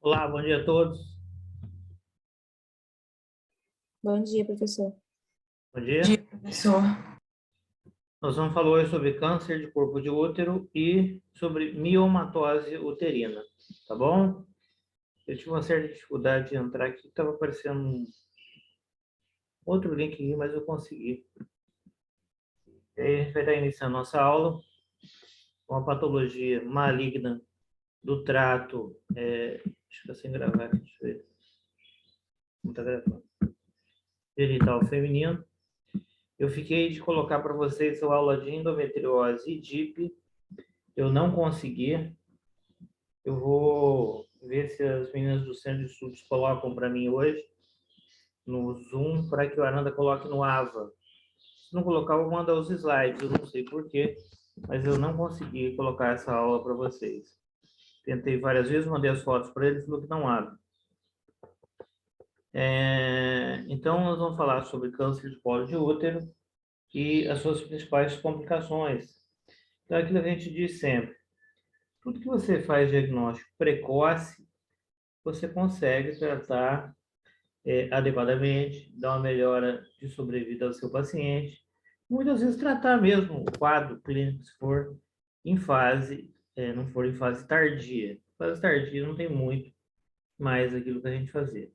Olá, bom dia a todos. Bom dia, professor. Bom dia. Bom dia, professor. Nós vamos falar hoje sobre câncer de corpo de útero e sobre miomatose uterina, tá bom? Eu tive uma certa dificuldade de entrar aqui, estava aparecendo um outro link aqui, mas eu consegui. E aí a gente vai estar iniciando nossa aula com a patologia maligna do trato, acho que está sem gravar, deixa eu ver. Não está gravando. Genital feminino. Eu fiquei de colocar para vocês a aula de endometriose e DIP. Eu não consegui. Eu vou ver se as meninas do Centro de Estudos colocam para mim hoje no Zoom, para que o Aranda coloque no AVA. Se não colocar, eu vou mandar os slides. Eu não sei porquê, mas eu não consegui colocar essa aula para vocês. Tentei várias vezes, mandei as fotos para eles, falou que não abre. Então, nós vamos falar sobre câncer de colo de útero e as suas principais complicações. Então, é aquilo que a gente diz sempre. Tudo que você faz diagnóstico precoce, você consegue tratar adequadamente, dar uma melhora de sobrevida ao seu paciente. Muitas vezes tratar mesmo o quadro clínico, se for em fase, não for em fase tardia. Fase tardia não tem muito mais aquilo que a gente fazer.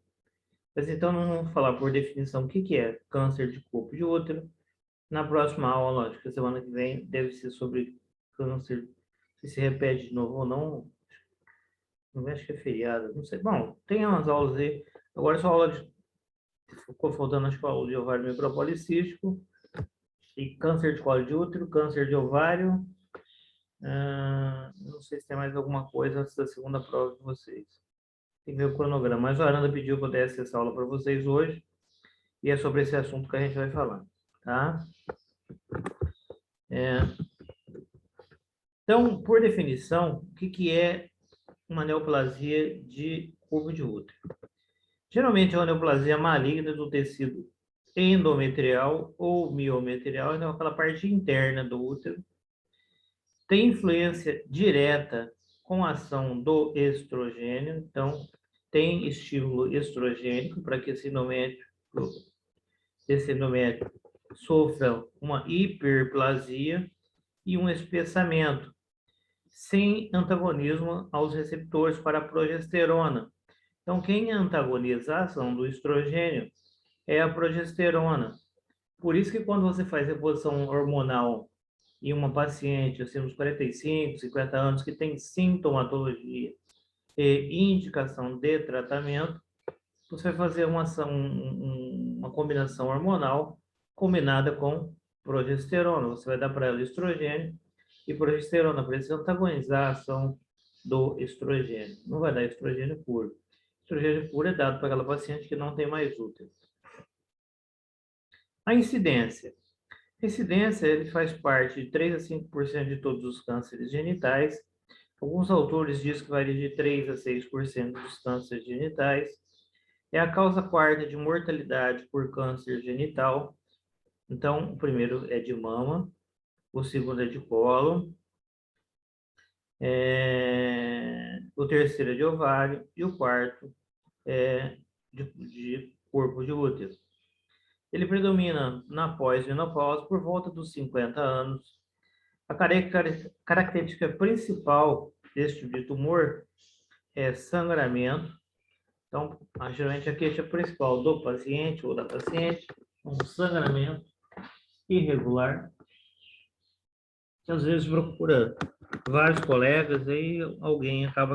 Mas então, nós vamos falar por definição o que é câncer de corpo de útero. Na próxima aula, acho que a semana que vem, deve ser sobre câncer, se repete de novo ou não. Não acho que é feriado, não sei. Bom, tem umas aulas aí. Agora só aula de... Ficou faltando, acho que a aula de ovário micropolicístico. E câncer de colo de útero, câncer de ovário. Não sei se tem mais alguma coisa antes da segunda prova de vocês. Tem que ver o cronograma. Mas a Aranda pediu que eu desse essa aula para vocês hoje. E é sobre esse assunto que a gente vai falar. Tá? Então, por definição, o que é uma neoplasia de corpo de útero? Geralmente é uma neoplasia maligna do tecido endometrial ou miometrial, então aquela parte interna do útero. Tem influência direta com a ação do estrogênio, então tem estímulo estrogênico para que esse endométrio sofra uma hiperplasia e um espessamento, sem antagonismo aos receptores para a progesterona. Então, quem antagoniza a ação do estrogênio é a progesterona. Por isso que quando você faz reposição hormonal em uma paciente, assim, uns 45, 50 anos, que tem sintomatologia e indicação de tratamento, você vai fazer uma combinação hormonal combinada com progesterona. Você vai dar para ela estrogênio e progesterona, para eles antagonizar a ação do estrogênio. Não vai dar estrogênio puro. Estrogênio puro é dado para aquela paciente que não tem mais útero. A incidência. A incidência ele faz parte de 3 a 5% de todos os cânceres genitais. Alguns autores dizem que varia de 3 a 6% dos cânceres genitais. É a causa quarta de mortalidade por câncer genital. Então, o primeiro é de mama, o segundo é de colo, o terceiro é de ovário e o quarto é de corpo de útero. Ele predomina na pós-menopausa por volta dos 50 anos. A característica principal desse tipo de tumor é sangramento. Então, geralmente a queixa principal do paciente ou da paciente é um sangramento irregular, que às vezes procura vários colegas, aí alguém acaba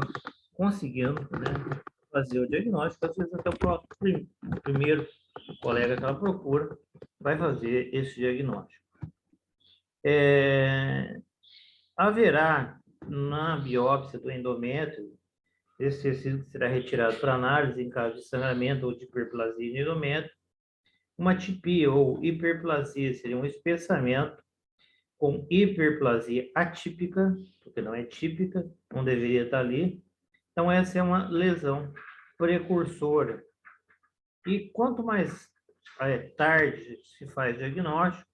conseguindo, né, fazer o diagnóstico, às vezes até o próprio primeiro colega que ela procura vai fazer esse diagnóstico. Haverá na biópsia do endométrio, esse tecido será retirado para análise em caso de sangramento ou de hiperplasia no endométrio. Uma tipia ou hiperplasia seria um espessamento com hiperplasia atípica, porque não é típica, não deveria estar ali. Então, essa é uma lesão precursora. E quanto mais tarde se faz diagnóstico,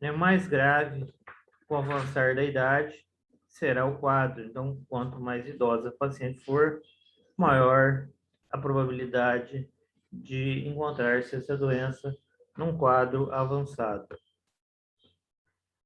né, mais grave, com o avançar da idade, será o quadro. Então, quanto mais idosa a paciente for, maior a probabilidade de encontrar-se essa doença num quadro avançado.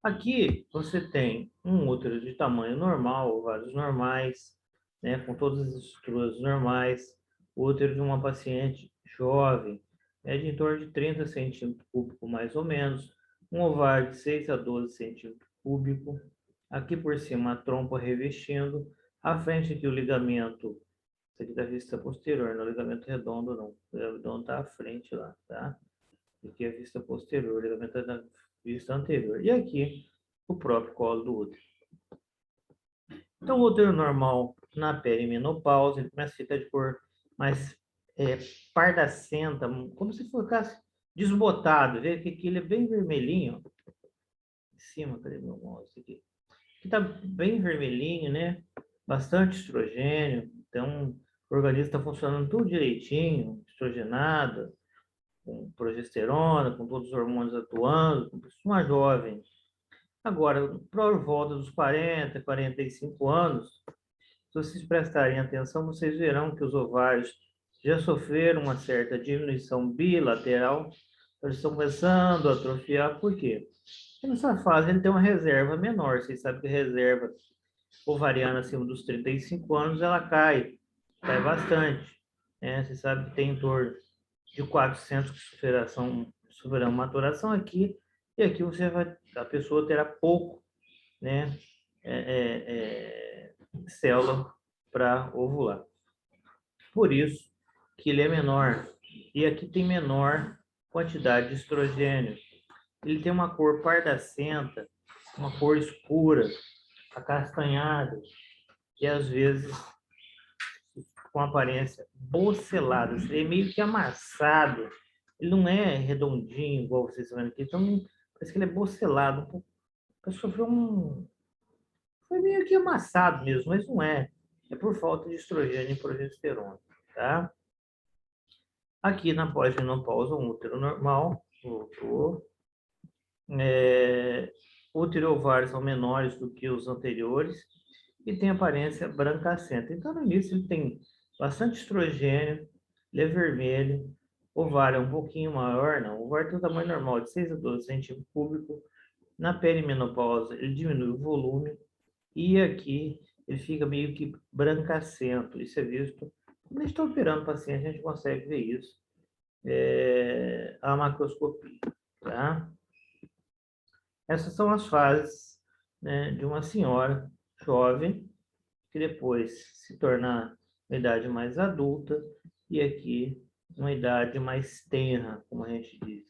Aqui você tem um útero de tamanho normal, ovários normais, né, com todas as estruturas normais, o útero de uma paciente jovem, é de em torno de 30 centímetros cúbicos mais ou menos, um ovário de 6 a 12 centímetros cúbicos, aqui por cima a trompa revestindo, à frente aqui o ligamento, esse aqui da vista posterior, não é o ligamento redondo não, o redondo está à frente lá, tá? Aqui é a vista posterior, o ligamento é da vista anterior. E aqui o próprio colo do útero. Então, o útero normal na perimenopausa, ele começa a ficar de cor mais pardacenta, como se fosse desbotado. Vê que aqui ele é bem vermelhinho. Em cima, cadê meu mouse aqui? Aqui tá bem vermelhinho, né? Bastante estrogênio. Então, o organismo está funcionando tudo direitinho, estrogenado, com progesterona, com todos os hormônios atuando, como uma jovem. Agora, por volta dos 40, 45 anos, se vocês prestarem atenção, vocês verão que os ovários já sofreram uma certa diminuição bilateral, eles estão começando a atrofiar, por quê? Porque nessa fase ele tem uma reserva menor, vocês sabem que a reserva ovariana acima dos 35 anos, ela cai bastante, né? Você sabe que tem em torno de 400 que sofrerão maturação aqui, e aqui a pessoa terá pouco, né, célula para ovular. Por isso que ele é menor. E aqui tem menor quantidade de estrogênio. Ele tem uma cor pardacenta, uma cor escura, acastanhada, e às vezes com aparência bocelada, ele é meio que amassado. Ele não é redondinho, igual vocês estão vendo aqui, então parece que ele é bocelado. Sofreu foi meio que amassado mesmo, mas não é. É por falta de estrogênio e progesterona, tá? Aqui na pós-menopausa, um útero normal, voltou. Útero e ovário são menores do que os anteriores e tem aparência brancacenta. Então, no início, ele tem bastante estrogênio, ele é vermelho, ovário é um pouquinho maior, não. O ovário tem o tamanho normal, de 6 a 12 centímetros cúbicos. Na perimenopausa, ele diminui o volume e aqui ele fica meio que brancacento. Isso é visto quando a gente está operando o paciente, a gente consegue ver isso. A macroscopia, tá? Essas são as fases, né, de uma senhora jovem que depois se tornar uma idade mais adulta e aqui uma idade mais tenra, como a gente diz.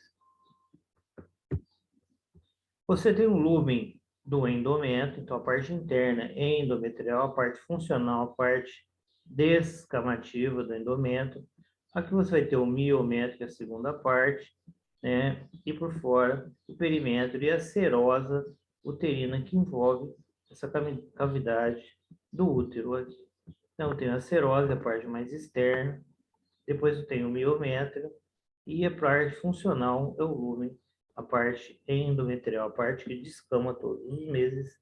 Você tem um lúmen do endométrio, então a parte interna é endometrial, a parte funcional, a parte descamativa do endométrio. Aqui você vai ter o miométrio, que é a segunda parte, né? E por fora o perímetro e a serosa uterina que envolve essa cavidade do útero aqui. Então eu tenho a serose, a parte mais externa, depois eu tenho o miométrio e a parte funcional é o lúmen a parte endometrial, a parte que descama todos os meses,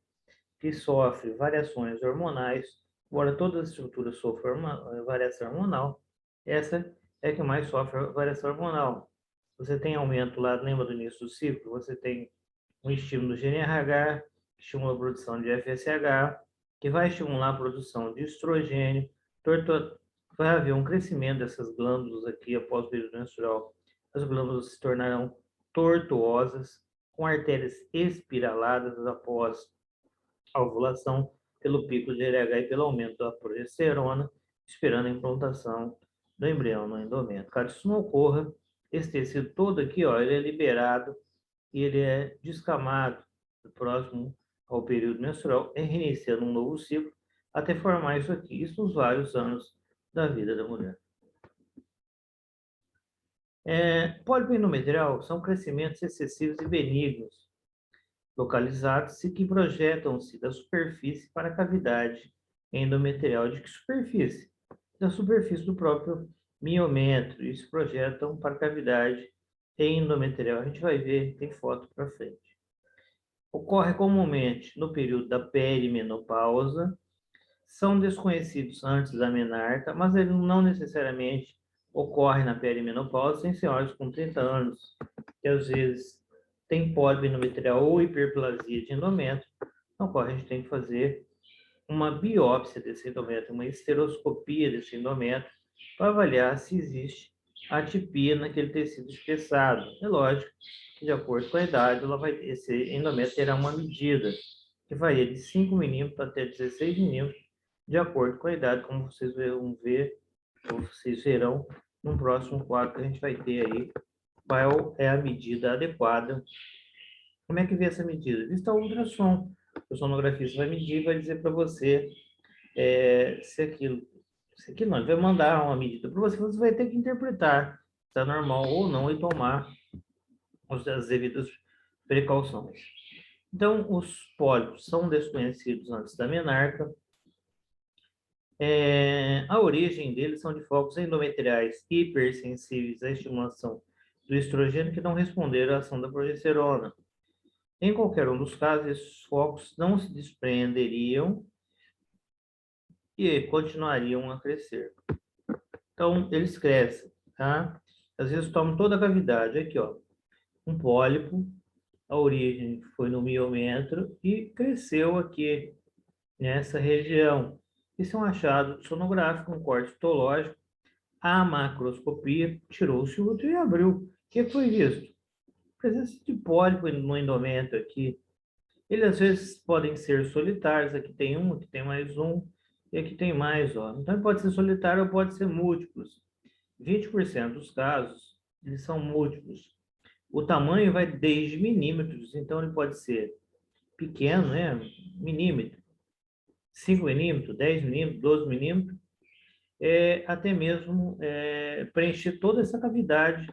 que sofre variações hormonais, embora todas as estruturas sofram variação hormonal, essa é que mais sofre variação hormonal. Você tem aumento lá, lembra do início do ciclo? Você tem um estímulo do GnRH, que estimula a produção de FSH, que vai estimular a produção de estrogênio, vai haver um crescimento dessas glândulas aqui após o período menstrual. As glândulas se tornarão tortuosas, com artérias espiraladas após a ovulação, pelo pico de RH e pelo aumento da progesterona, esperando a implantação do embrião no endométrio. Caso isso não ocorra, esse tecido todo aqui, ó, ele é liberado e ele é descamado próximo ao período menstrual, reiniciando um novo ciclo, até formar isso aqui. Isso nos vários anos da vida da mulher. Pólipo endometrial são crescimentos excessivos e benignos, localizados e que projetam-se da superfície para a cavidade endometrial. De que superfície? Da superfície do próprio miométrio. E se projetam para a cavidade endometrial. A gente vai ver, tem foto para frente. Ocorre comumente no período da perimenopausa, são desconhecidos antes da menarca, mas ele não necessariamente ocorre na perimenopausa em senhoras com 30 anos, que às vezes tem pólipo endometrial ou hiperplasia de endométrio. Então, ocorre, a gente tem que fazer uma biópsia desse endométrio, uma esteroscopia desse endométrio, para avaliar se existe atipia naquele tecido espessado. É lógico que, de acordo com a idade, esse endométrio terá uma medida que varia de 5 milímetros até 16 milímetros, de acordo com a idade, como vocês vão ver, ou vocês verão no próximo quadro que a gente vai ter aí, qual é a medida adequada. Como é que vê essa medida? Vista o ultrassom. O sonografista vai medir e vai dizer para você se aquilo não, ele vai mandar uma medida para você, você vai ter que interpretar se está normal ou não e tomar as devidas precauções. Então, os pólipos são desconhecidos antes da menarca. A origem deles são de focos endometriais hipersensíveis à estimulação do estrogênio que não responderam à ação da progesterona. Em qualquer um dos casos, esses focos não se desprenderiam e continuariam a crescer. Então, eles crescem, tá? Às vezes tomam toda a cavidade. Aqui, ó, um pólipo, a origem foi no miométrio e cresceu aqui, nessa região. Isso é um achado sonográfico, um corte histológico. A macroscopia tirou-se o útero e abriu. O que foi visto? Presença de pólipo no endométrio aqui. Eles às vezes podem ser solitários. Aqui tem um, aqui tem mais um, e aqui tem mais, ó. Então, ele pode ser solitário ou pode ser múltiplos. 20% dos casos, eles são múltiplos. O tamanho vai desde milímetros, então ele pode ser pequeno, né? Milímetro, 5 milímetros, 10 milímetros, 12 milímetros, até mesmo preencher toda essa cavidade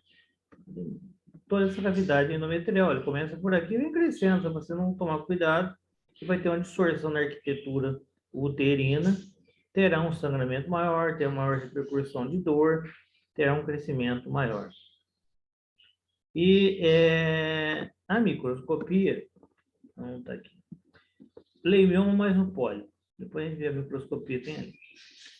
endometrial. Ele começa por aqui e vem crescendo, se você não tomar cuidado, você vai ter uma distorção na arquitetura uterina, terá um sangramento maior, terá uma maior repercussão de dor, terá um crescimento maior. E a microscopia, vamos tá aqui, leioma mais no pólipo. Depois a gente vê a microscopia, tem ali.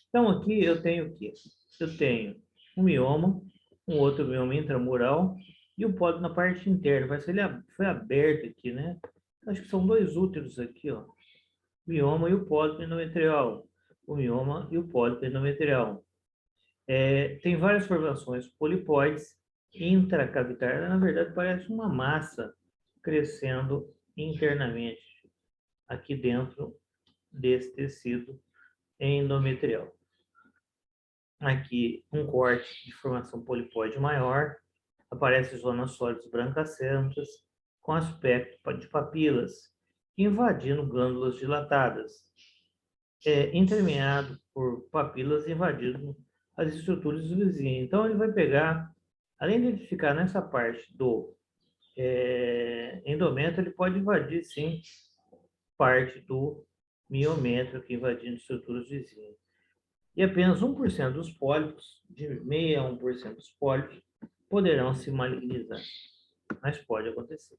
Então, aqui eu tenho o quê? Eu tenho um mioma, um outro mioma intramural e o pólipo na parte interna. Parece que ele foi aberto aqui, né? Acho que são dois úteros aqui, ó. O mioma e o pólipo endometrial. O mioma e o pólipo endometrial. Tem várias formações polipoides intracavitárias. Na verdade, parece uma massa crescendo internamente aqui dentro desse tecido endometrial. Aqui um corte de formação polipoide maior, aparece zonas sólidas brancacentas com aspecto de papilas, invadindo glândulas dilatadas, intermeado por papilas invadindo as estruturas vizinhas. Então ele vai pegar, além de ele ficar nessa parte do endométrio, ele pode invadir sim parte do miométrio aqui invadindo estruturas vizinhas. E apenas 1% dos pólipos, de 0,5% a 1% dos pólipos, poderão se malignizar. mas pode acontecer.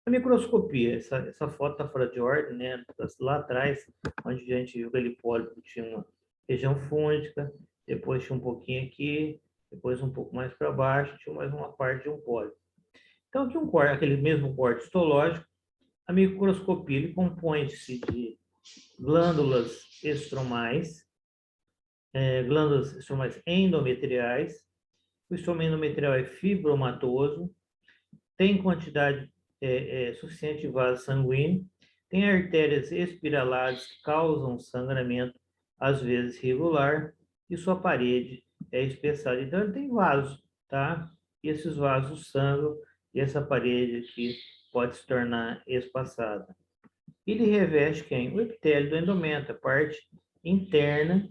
A microscopia, essa foto está fora de ordem, né? Lá atrás, onde a gente viu aquele pólipo, tinha uma região fúngica, depois tinha um pouquinho aqui, depois um pouco mais para baixo, tinha mais uma parte de um pólipo. Então, aqui aquele mesmo corte histológico, a microscopia ele compõe-se de glândulas estromais, glândulas estromais endometriais. O estroma endometrial é fibromatoso, tem quantidade suficiente de vaso sanguíneo, tem artérias espiraladas que causam sangramento, às vezes regular, e sua parede é espessada. Então, ele tem vasos, tá? E esses vasos sangram, e essa parede aqui pode se tornar espaçada. Ele reveste quem? O epitélio do endométrio, a parte interna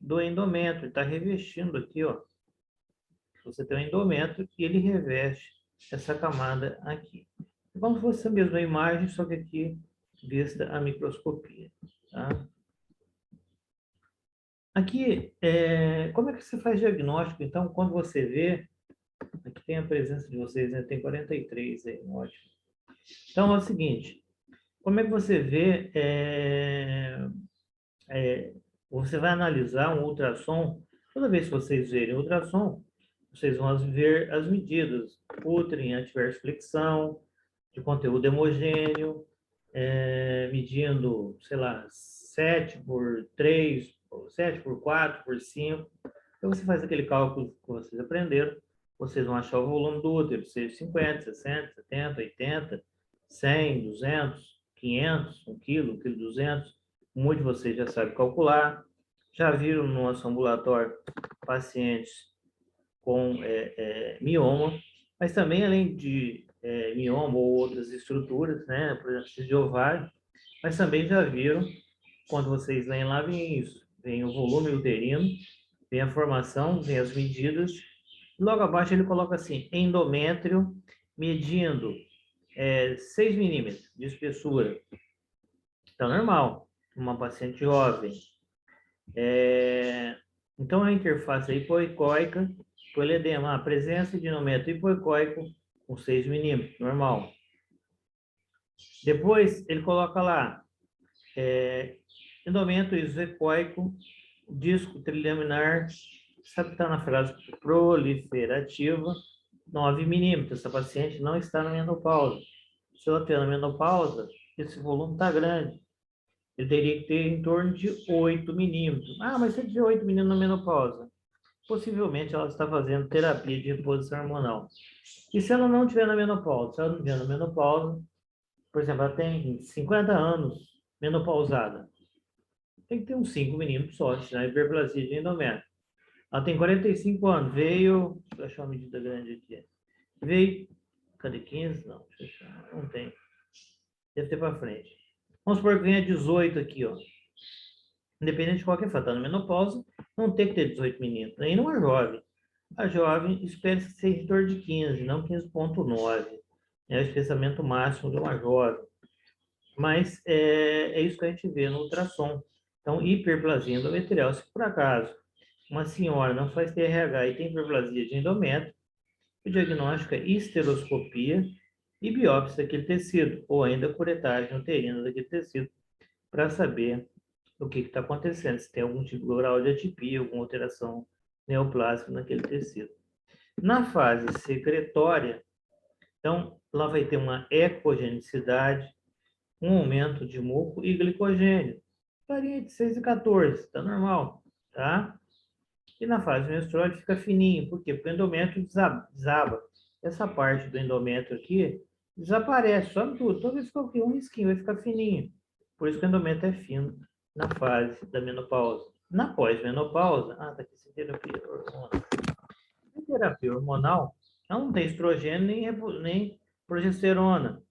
do endométrio. Está revestindo aqui, ó. Você tem um endométrio e ele reveste essa camada aqui. Como se fosse a mesma imagem, só que aqui vista a microscopia. Tá? Aqui, como é que você faz diagnóstico? Então, quando você vê, aqui tem a presença de vocês, né? Tem 43 aí, ótimo. Então, é o seguinte, como é que você vê, você vai analisar um ultrassom, toda vez que vocês verem ultrassom, vocês vão ver as medidas, útero em antiversflexão, de conteúdo homogêneo, medindo, sei lá, 7 por 3, 7 por 4, por 5. Então, você faz aquele cálculo que vocês aprenderam, vocês vão achar o volume do útero, seja 50, 60, 70, 80, 100, 200, 500, 1 quilo, 1 quilo 200. Muitos de vocês já sabem calcular. Já viram no nosso ambulatório pacientes com mioma, mas também além de mioma ou outras estruturas, né, por exemplo, de ovário, mas também já viram, quando vocês leem lá, vem isso, vem o volume uterino, vem a formação, vem as medidas, e logo abaixo ele coloca assim, endométrio medindo 6 milímetros de espessura. Então, normal, uma paciente jovem. Então, a interface hipoecóica, poledema, a presença de endométrio hipoecóico com 6 milímetros, normal. Depois, ele coloca lá, endométrio isoecóico, disco trilaminar, sabe que está na frase proliferativa, 9 milímetros. Essa paciente não está na menopausa. Se ela estiver na menopausa, esse volume está grande. Ele teria que ter em torno de 8 milímetros. Ah, mas se ele tiver 8 milímetros na menopausa, possivelmente ela está fazendo terapia de reposição hormonal. E se ela não estiver na menopausa? Se ela não estiver na menopausa, por exemplo, ela tem 50 anos, menopausada, tem que ter uns 5 milímetros só, na hiperplasia de endométrio. Ela tem 45 anos, veio, deixa eu achar uma medida grande aqui, veio, cadê 15? Não, deixa eu achar, não tem, deve ter para frente. Vamos supor que venha 18 aqui, ó. Independente de qualquer fator, na menopausa, não tem que ter 18 milímetros, aí não é jovem. A jovem espera-se que seja em torno de 15, não 15,9. É o espessamento máximo de uma jovem. Mas é isso que a gente vê no ultrassom. Então, hiperplasia endometrial. Se por acaso uma senhora não faz TRH e tem hiperplasia de endométrio, o diagnóstico é histeroscopia e biópsia daquele tecido, ou ainda curetagem uterina daquele tecido, para saber o que está acontecendo, se tem algum tipo de grau de atipia, alguma alteração neoplásica naquele tecido. Na fase secretória, então, lá vai ter uma ecogenicidade, um aumento de muco e glicogênio. Varia de 6 a 14, tá normal, tá? E na fase menstrual ele fica fininho, por quê? Porque o endométrio desaba. Essa parte do endométrio aqui desaparece, sobe tudo. Toda vez que eu um risquinho, vai ficar fininho. Por isso que o endométrio é fino na fase da menopausa. Na pós-menopausa, tá aqui essa terapia hormonal. A terapia hormonal, ela não tem estrogênio nem progesterona.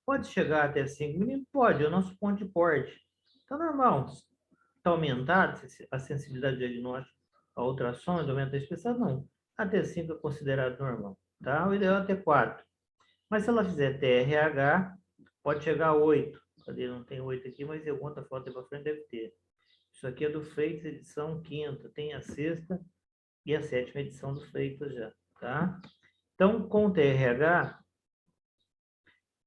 Pode chegar até 5 milímetros? Pode, é o nosso ponto de porte. Está normal. Está aumentada a sensibilidade diagnóstica ao ultrassom, aumenta da espessura? Não. Até 5 é considerado normal. Tá? O ideal é até 4. Mas se ela fizer TRH, pode chegar a 8. Cadê? Não tem 8 aqui, mas eu conto a foto para frente, deve ter. Isso aqui é do Freitas, edição 5ª. Tem a 6ª e a 7ª edição do Freitas já. tá? Então, com o TRH,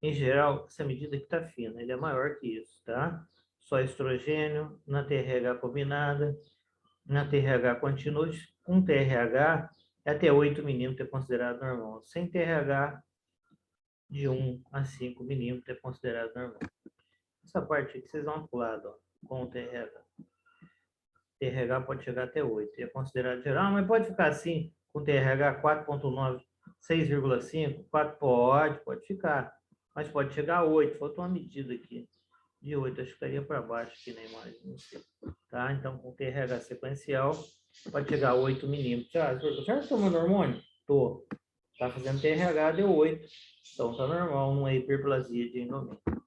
em geral, essa medida aqui está fina, ele é maior que isso, tá? Só estrogênio, na TRH combinada, na TRH contínua, com TRH, até 8 milímetros é considerado normal. Sem TRH, de 1 a 5 milímetros é considerado normal. Essa parte aqui vocês dão uma pulada, ó, com o TRH. TRH pode chegar até 8, é considerado geral, mas pode ficar assim, com TRH 4.9, 6,5, 4 pode ficar, mas pode chegar a 8, faltou uma medida aqui, de 8, acho que estaria para baixo aqui na imagem, não sei, tá? Então, com TRH sequencial, pode chegar a 8 milímetros. Ah, já está tomando hormônio? Tô. Tá fazendo TRH, deu 8, então tá normal, não é hiperplasia de endométrio.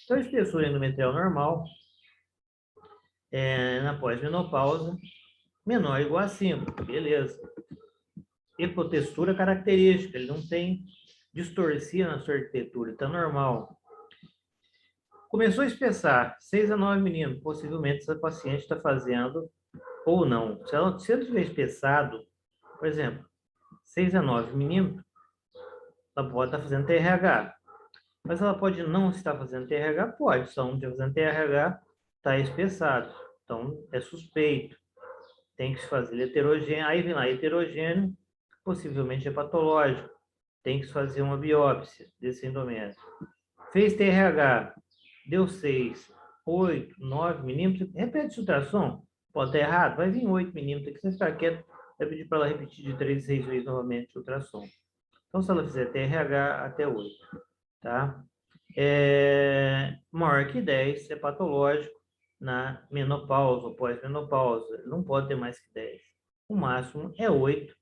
Então, a espessura endometrial normal, na pós-menopausa, menor ou igual a 5, beleza. Hipotextura característica, ele não tem distorcia na sua arquitetura, está normal. Começou a espessar 6 a 9 milímetros, possivelmente essa paciente está fazendo ou não. Se ela tiver espessado, por exemplo, 6 a 9 milímetros, ela pode estar fazendo TRH. Mas ela pode não estar fazendo TRH? Pode, se ela não estiver fazendo TRH, está espessado. Então, é suspeito. Tem que se fazer heterogêneo. Aí vem lá, heterogêneo, possivelmente é patológico. Tem que se fazer uma biópsia desse endométrio. Fez TRH, deu 6, 8, 9 milímetros. Repete esse ultrassom. Pode estar errado, vai vir 8 milímetros. Aqui você ficar quieto, vai pedir para ela repetir de 3 a 6 vezes novamente o ultrassom. Então, se ela fizer TRH, até 8. Tá? Maior que 10 é patológico na menopausa ou pós-menopausa. Não pode ter mais que 10. O máximo é 8.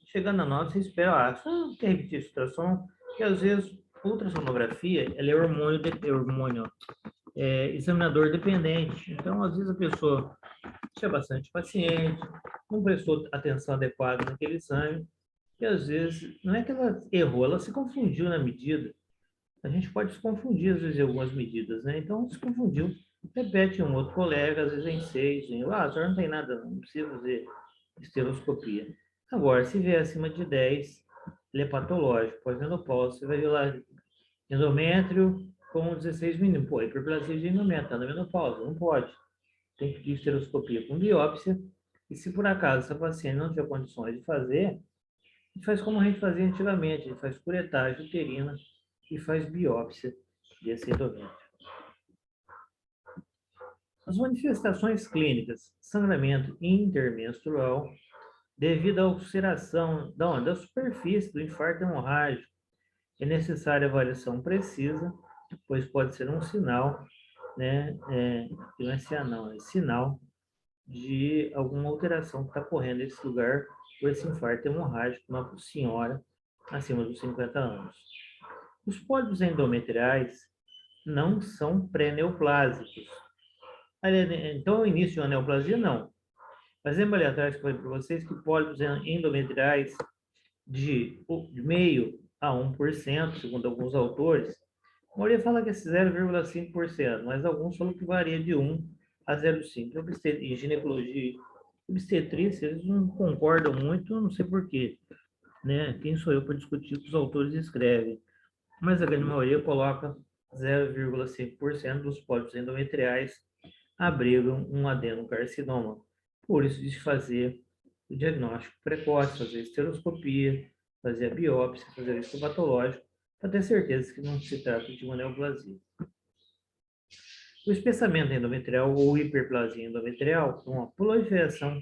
Chegando a 9, você espera, quer repetir esse ultrassom? Porque às vezes, ultrassonografia, ela é hormônio examinador dependente. Então, às vezes a pessoa tinha bastante paciente, não prestou atenção adequada naquele exame, e às vezes, não é que ela errou, ela se confundiu na medida. A gente pode se confundir, às vezes, em algumas medidas, né? Então, se confundiu, repete um outro colega, às vezes em 6, a senhora não tem nada, não precisa fazer esteroscopia. Agora, se vier acima de 10, ele é patológico, pós-menopausa, você vai ver lá endométrio com 16 milímetros. Pô, hiperplasia de endométrio, está na menopausa, não pode. Tem que pedir esteroscopia com biópsia, e se por acaso essa paciente não tiver condições de fazer, a gente faz como a gente fazia antigamente, a gente faz curetagem uterina e faz biópsia desse endométrio. As manifestações clínicas, sangramento intermenstrual, devido à ulceração da superfície do infarto hemorrágico, é necessária avaliação precisa, pois pode ser um sinal, né, que não é sinal, é sinal de alguma alteração que está ocorrendo nesse lugar por esse infarto hemorrágico numa senhora acima dos 50 anos. Os pólipos endometriais não são pré-neoplásicos. Então, o início de uma neoplasia, não. Mas lembra ali atrás que eu falei para vocês que pólipos endometriais de meio a 1%, segundo alguns autores, a maioria fala que é 0,5%, mas alguns falam que varia de 1 a 0,5%. Em ginecologia e obstetrícia, eles não concordam muito, não sei porquê. Né? Quem sou eu para discutir o que os autores escrevem? Mas a grande maioria coloca 0,5% dos pólipos endometriais abrigam um adenocarcinoma. Por isso, de fazer o diagnóstico precoce, fazer a esteroscopia, fazer a biópsia, fazer o histopatológico, para ter certeza que não se trata de uma neoplasia. O espessamento endometrial ou hiperplasia endometrial é uma proliferação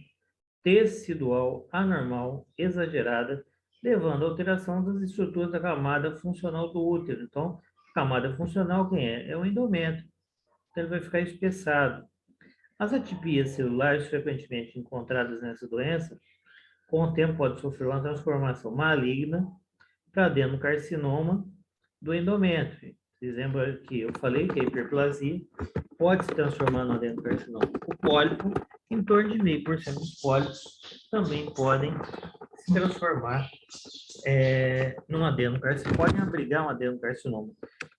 tecidual anormal exagerada, levando à alteração das estruturas da camada funcional do útero. Então, a camada funcional, quem é? É o endométrio. Então, ele vai ficar espessado. As atipias celulares frequentemente encontradas nessa doença, com o tempo pode sofrer uma transformação maligna para adenocarcinoma do endométrio. Vocês lembram que eu falei que a hiperplasia pode se transformar no adenocarcinoma. O pólipo, em torno de 0,5% dos pólipos também podem se transformar num adenocarcinoma, podem abrigar um adenocarcinoma.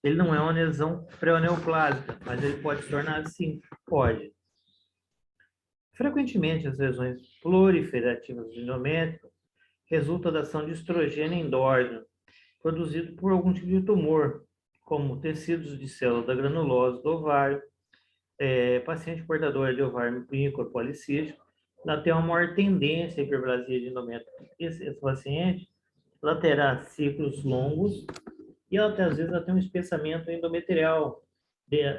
Ele não é uma lesão pré-neoplásica, mas ele pode se tornar assim, pode. Frequentemente, as lesões proliferativas do endométrio resulta da ação de estrogênio endógeno, produzido por algum tipo de tumor, como tecidos de célula da granulosa do ovário, paciente portador de ovário micropolicístico, ela tem uma maior tendência à hiperplasia de endométrio. Esse paciente, ela terá ciclos longos e ela, às vezes, ela tem um espessamento endometrial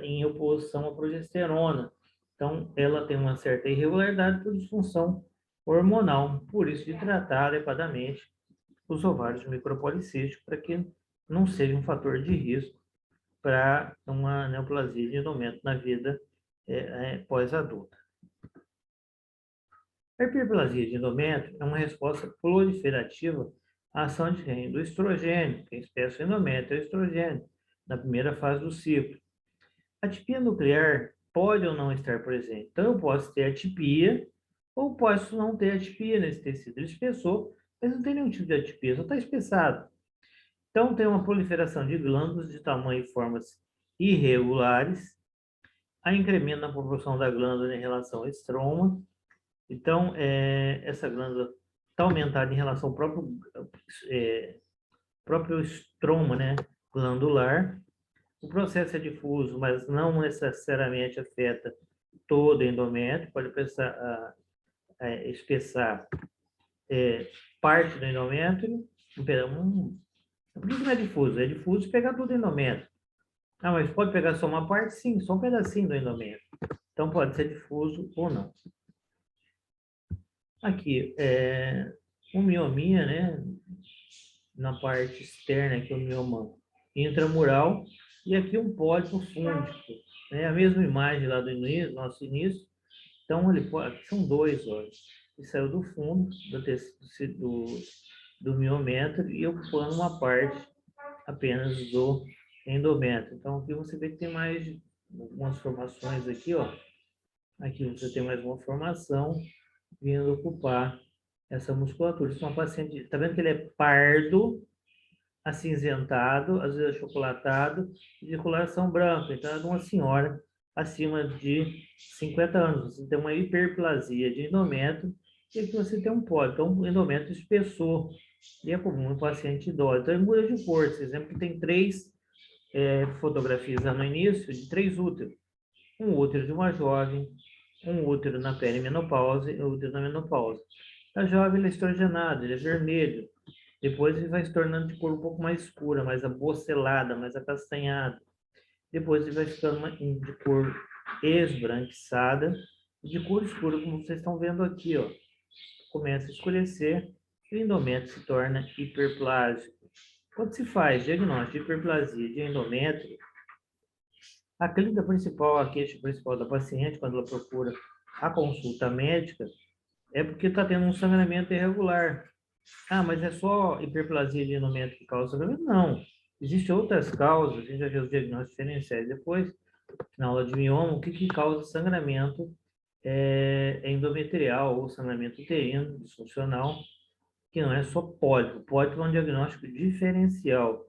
em oposição à progesterona. Então, ela tem uma certa irregularidade por disfunção hormonal, por isso de tratar adequadamente os ovários micropolicísticos para que não seja um fator de risco para uma neoplasia de endométrio na vida pós-adulta. A hiperplasia de endométrio é uma resposta proliferativa à ação de quem? Do estrogênio, quem espécie endométrio é o estrogênio, na primeira fase do ciclo. A atipia nuclear pode ou não estar presente. Então, eu posso ter atipia ou posso não ter atipia nesse tecido. Ele espessou, mas não tem nenhum tipo de atipia, só está espessado. Então, tem uma proliferação de glândulas de tamanho e formas irregulares, há incremento na proporção da glândula em relação ao estroma. Então, essa glândula está aumentada em relação ao próprio estroma, né, glandular. O processo é difuso, mas não necessariamente afeta todo o endométrio, pode espessar parte do endométrio. Por que não é difuso? É difuso pegar todo o endométrio. Ah, mas pode pegar só uma parte? Sim, só um pedacinho do endométrio. Então, pode ser difuso ou não. Aqui, o miominha, né? Na parte externa, aqui o mioma intramural, e aqui um pólipo fúngico. Né? A mesma imagem lá do início, nosso início. Então, são dois, olha. Ele saiu do fundo do miométrio e ocupando uma parte apenas do endométrio. Então, aqui você vê que tem mais algumas formações aqui, ó. Aqui você tem mais uma formação vindo ocupar essa musculatura. Isso é uma paciente, está vendo que ele é pardo, acinzentado, às vezes achocolatado, de coloração branca. Então, é de uma senhora acima de 50 anos. Você tem uma hiperplasia de endométrio e aqui você tem um pólipo. Então, o endométrio espessou. E é comum em paciente idoso. Então, ele muda de cor. Esse exemplo tem 3 fotografias lá no início de 3 úteros. Um útero de uma jovem, um útero na perimenopausa e um útero na menopausa. A jovem ele é estrogenado, ele é vermelho. Depois ele vai se tornando de cor um pouco mais escura, mais abocelada, mais acastanhada. Depois ele vai ficando de cor esbranquiçada, de cor escura, como vocês estão vendo aqui, ó. Começa a escurecer e o endométrio se torna hiperplásico. Quando se faz diagnóstico de hiperplasia de endométrio, a clínica principal, a queixa principal da paciente, quando ela procura a consulta médica, é porque está tendo um sangramento irregular. Ah, mas é só hiperplasia de endométrio que causa sangramento? Não. Existem outras causas, a gente vai ver os diagnósticos diferenciais depois, na aula de mioma, o que causa sangramento endometrial ou sangramento uterino disfuncional, que não é só pólipo. Pólipo é um diagnóstico diferencial.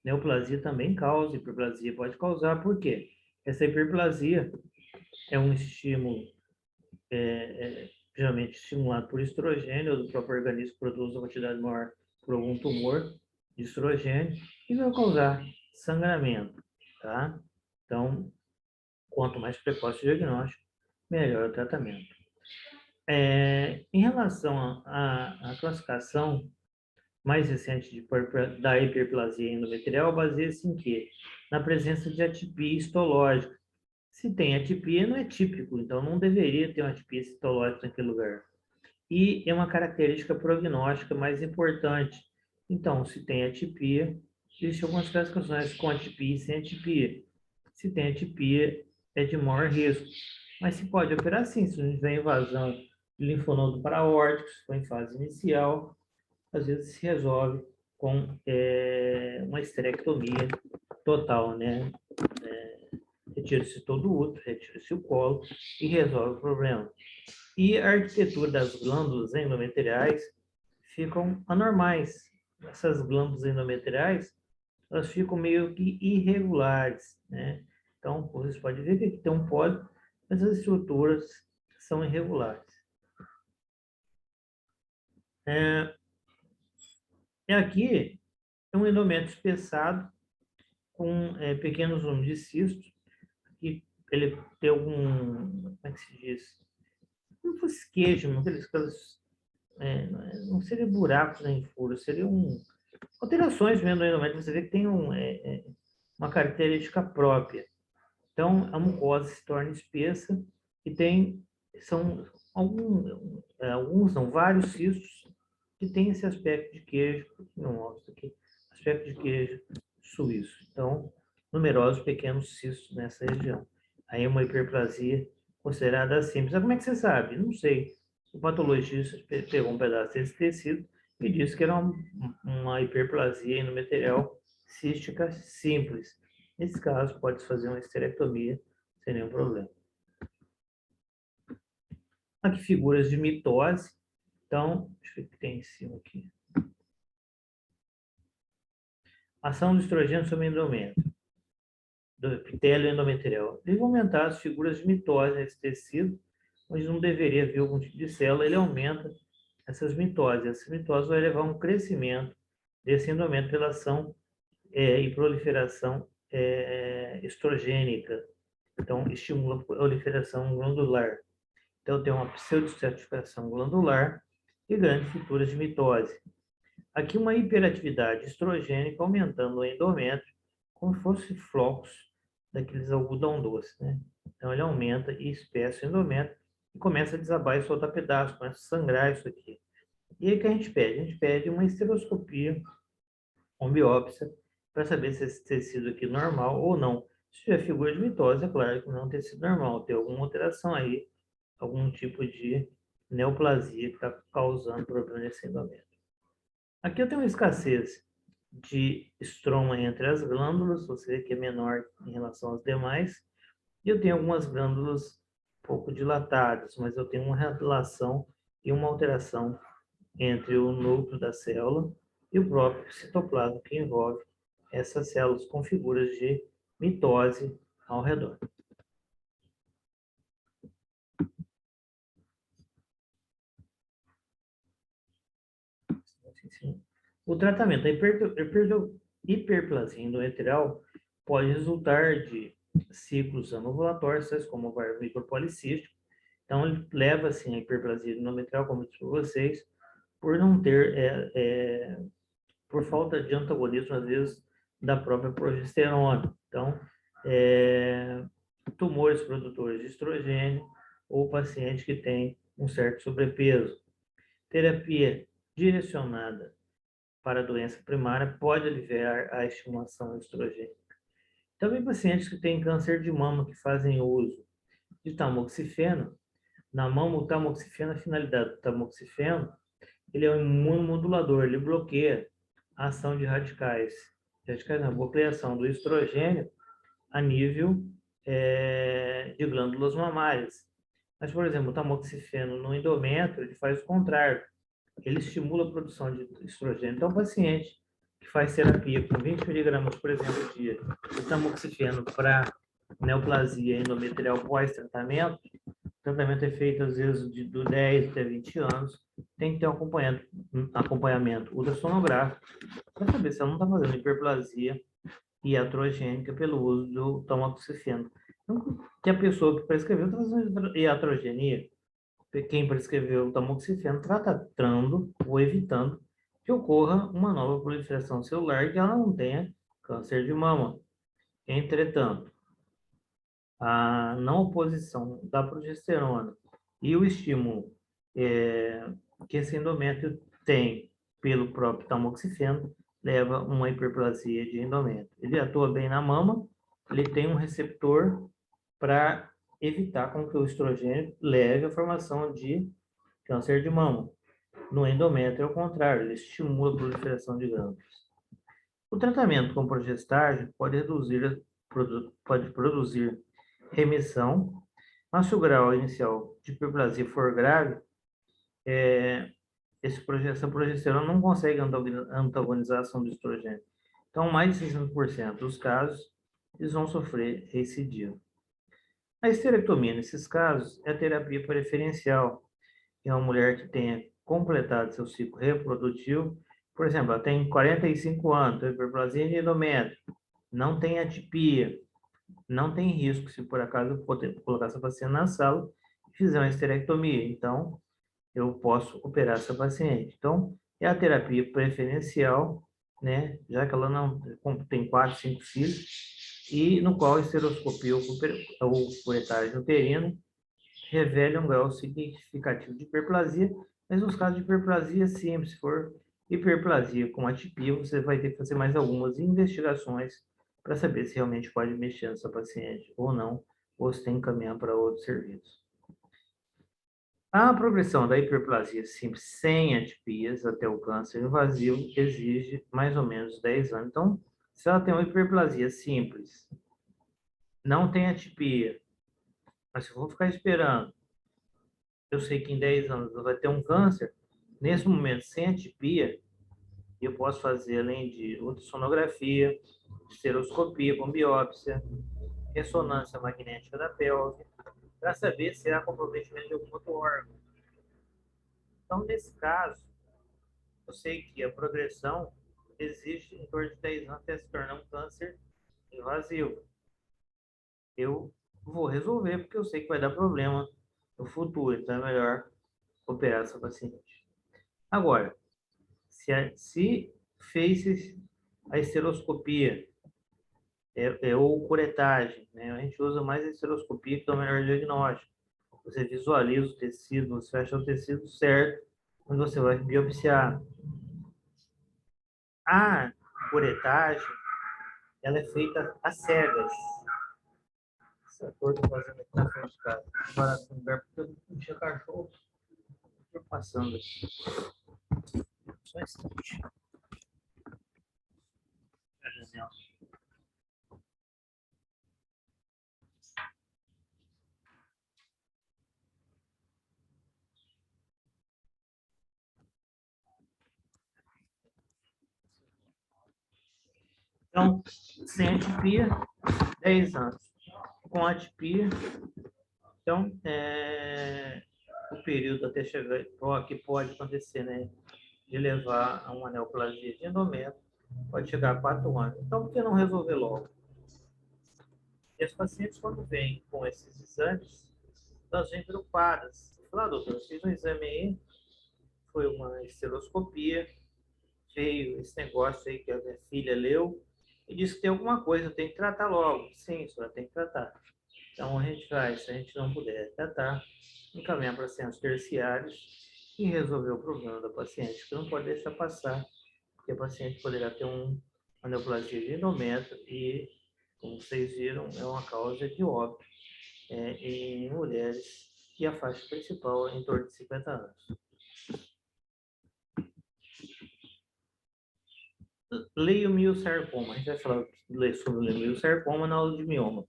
Neoplasia também causa, hiperplasia pode causar, por quê? Essa hiperplasia é um estímulo, geralmente estimulado por estrogênio, ou do próprio organismo que produz uma quantidade maior por algum tumor de estrogênio, e vai causar sangramento, tá? Então, quanto mais precoce o diagnóstico, melhor o tratamento. Em relação à classificação mais recente da hiperplasia endometrial, baseia-se em quê? Na presença de atipia histológica. Se tem atipia, não é típico, então não deveria ter uma atipia histológica naquele lugar. E é uma característica prognóstica mais importante. Então, se tem atipia, existem algumas classificações com atipia e sem atipia. Se tem atipia, é de maior risco. Mas se pode operar sim, se não tiver invasão de linfonodo paraórtico, se for em fase inicial, às vezes se resolve com uma esterectomia total, né? Retira-se todo o útero, retira-se o colo e resolve o problema. E a arquitetura das glândulas endometriais ficam anormais. Essas glândulas endometriais, elas ficam meio que irregulares, né? Então, vocês podem ver que aqui tem um pólipo, mas as estruturas são irregulares. E aqui é um endométrio espessado com pequenos números de cistos, que ele tem algum, como é que se diz? Não fosse queijo, não seria buracos nem furos, seriam alterações mesmo do endométrio. Você vê que tem uma característica própria. Então, a mucosa se torna espessa e são vários cistos que têm esse aspecto de queijo, não mostro aqui, aspecto de queijo suíço. Então, numerosos pequenos cistos nessa região. Aí uma hiperplasia considerada simples. Mas como é que você sabe? Não sei. O patologista pegou um pedaço desse tecido e disse que era uma hiperplasia endometrial cística simples. Nesse caso, pode-se fazer uma esterectomia sem nenhum problema. Aqui figuras de mitose. Então, deixa eu ver o que tem em cima aqui. Ação do estrogênio sobre endométrio, do epitélio endometrial. Deve aumentar as figuras de mitose nesse tecido, onde não deveria haver algum tipo de célula, ele aumenta essas mitoses. Essa mitose vai levar a um crescimento desse endométrio pela ação e proliferação estrogênica. Então, estimula a proliferação glandular. Então, tem uma pseudostratificação glandular e grandes figuras de mitose. Aqui uma hiperatividade estrogênica aumentando o endométrio, como se fosse flocos daqueles algodão doce, né? Então ele aumenta e espessa o endométrio e começa a desabar e soltar pedaços, começa a sangrar isso aqui. E aí o que a gente pede? A gente pede uma esteroscopia, uma biópsia, para saber se esse tecido aqui é normal ou não. Se tiver figura de mitose, é claro que não é um tecido normal, tem alguma alteração aí, algum tipo de neoplasia que está causando problema nesse endométrio. Aqui eu tenho uma escassez de estroma entre as glândulas, você vê que é menor em relação às demais, e eu tenho algumas glândulas um pouco dilatadas, mas eu tenho uma relação e uma alteração entre o núcleo da célula e o próprio citoplasma que envolve essas células com figuras de mitose ao redor. O tratamento da hiperplasia endometrial pode resultar de ciclos anovulatórios, tais como o ovário micropolicístico. Então, ele leva assim, a hiperplasia endometrial, como eu disse para vocês, por não ter, por falta de antagonismo, às vezes, da própria progesterona. Então, tumores produtores de estrogênio ou paciente que tem um certo sobrepeso. Terapia direcionada para a doença primária pode aliviar a estimulação estrogênica. Também pacientes que têm câncer de mama que fazem uso de tamoxifeno. Na mama, o tamoxifeno, a finalidade do tamoxifeno, ele é um imunomodulador, ele bloqueia a ação de radicais não, bloqueação do estrogênio a nível de glândulas mamárias. Mas, por exemplo, o tamoxifeno no endométrio, ele faz o contrário, ele estimula a produção de estrogênio. Então, o paciente que faz terapia com 20 miligramas, por exemplo, dia de tamoxifeno para neoplasia endometrial pós-tratamento, o tratamento é feito às vezes de 10 até 20 anos, tem que ter um acompanhamento ultrassonográfico para saber se ela não está fazendo hiperplasia iatrogênica pelo uso do tamoxifeno. Então, que a pessoa que prescreveu está fazendo iatrogenia, quem prescreveu o tamoxifeno está tratando ou evitando que ocorra uma nova proliferação celular e que ela não tenha câncer de mama. Entretanto, a não oposição da progesterona e o estímulo que esse endométrio tem pelo próprio tamoxifeno leva a uma hiperplasia de endométrio. Ele atua bem na mama, ele tem um receptor para evitar com que o estrogênio leve à formação de câncer de mama. No endométrio, ao contrário, ele estimula a proliferação de glândulas. O tratamento com progestágeno pode produzir remissão, mas se o grau inicial de hiperplasia for grave, essa progesterona não consegue antagonizar a ação do estrogênio. Então, mais de 60% dos casos, eles vão sofrer recidiva. A esterectomia, nesses casos, é a terapia preferencial. É uma mulher que tenha completado seu ciclo reprodutivo Por exemplo, ela tem 45 anos, tem hiperplasia de endométrio, não tem atipia, não tem risco se por acaso eu colocar essa paciente na sala e fizer uma esterectomia. Então, eu posso operar essa paciente. Então, é a terapia preferencial, né? Já que ela não tem 4, 5 filhos, e no qual a esteroscopia ou curetagem uterina revela um grau significativo de hiperplasia, mas nos casos de hiperplasia simples, se for hiperplasia com atipia, você vai ter que fazer mais algumas investigações para saber se realmente pode mexer nessa paciente ou não, ou se tem que encaminhar para outro serviço. A progressão da hiperplasia simples sem atipias até o câncer invasivo exige mais ou menos 10 anos. Então, se ela tem uma hiperplasia simples, não tem atipia, mas se eu vou ficar esperando, eu sei que em 10 anos ela vai ter um câncer, nesse momento, sem atipia, eu posso fazer, além de ultrassonografia, esteroscopia com biópsia, ressonância magnética da pelve, para saber se há comprometimento de algum outro órgão. Então, nesse caso, eu sei que a progressão existe em torno de 10 anos até se tornar um câncer invasivo. Eu vou resolver porque eu sei que vai dar problema no futuro, então é melhor operar essa paciente. Agora, se fez a esteroscopia ou curetagem, né? A gente usa mais a esteroscopia que é o melhor diagnóstico. Você visualiza o tecido, você acha o tecido certo, quando você vai biopsiar. A curetagem, ela é feita às cegas. Essa cor que eu tô fazendo aqui na frente de casa. Agora, no lugar porque eu não tinha cachorro, estou passando aqui. Só um instante. A janela. Então, sem atipia, 10 anos. Com atipia, então, o período até chegar, que pode acontecer, né, de levar a uma neoplasia de endométrio, pode chegar a 4 anos. Então, por que não resolver logo? E as pacientes, quando vêm com esses exames, elas vêm preocupadas. Falam, doutor, eu fiz um exame aí, foi uma esteroscopia, veio esse negócio aí que a minha filha leu, e disse que tem alguma coisa, eu tenho que tratar logo. Sim, senhora, tem que tratar. Então, a gente vai, se a gente não puder tratar, encaminhar para centros terciários e resolver o problema da paciente, que não pode deixar passar, porque a paciente poderá ter uma neoplasia de endométrio e, como vocês viram, é uma causa de óbito em mulheres e a faixa principal é em torno de 50 anos. Leiomiosarcoma. A gente vai falar sobre o leiomiosarcoma na aula de mioma,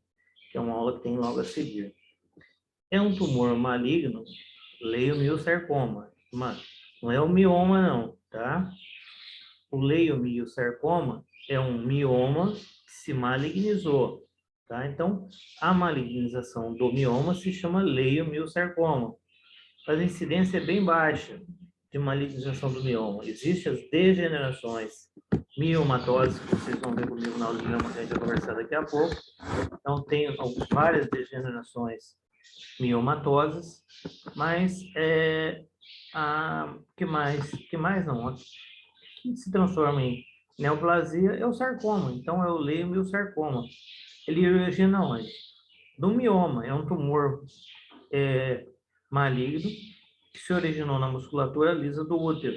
que é uma aula que tem logo a seguir. É um tumor maligno, leiomiosarcoma. Mas não é o mioma, não, tá? O leiomiosarcoma é um mioma que se malignizou, tá? Então, a malignização do mioma se chama leiomiosarcoma. Mas a incidência é bem baixa de malignização do mioma. Existem as degenerações miomatoses, que vocês vão ver comigo na aula de mioma, que a gente vai conversar daqui a pouco. Então, tem várias degenerações miomatoses, mas que mais não? Que se transforma em neoplasia é o sarcoma. Então, é o leiomiosarcoma. Ele origina onde? Do mioma. É um tumor maligno que se originou na musculatura lisa do útero.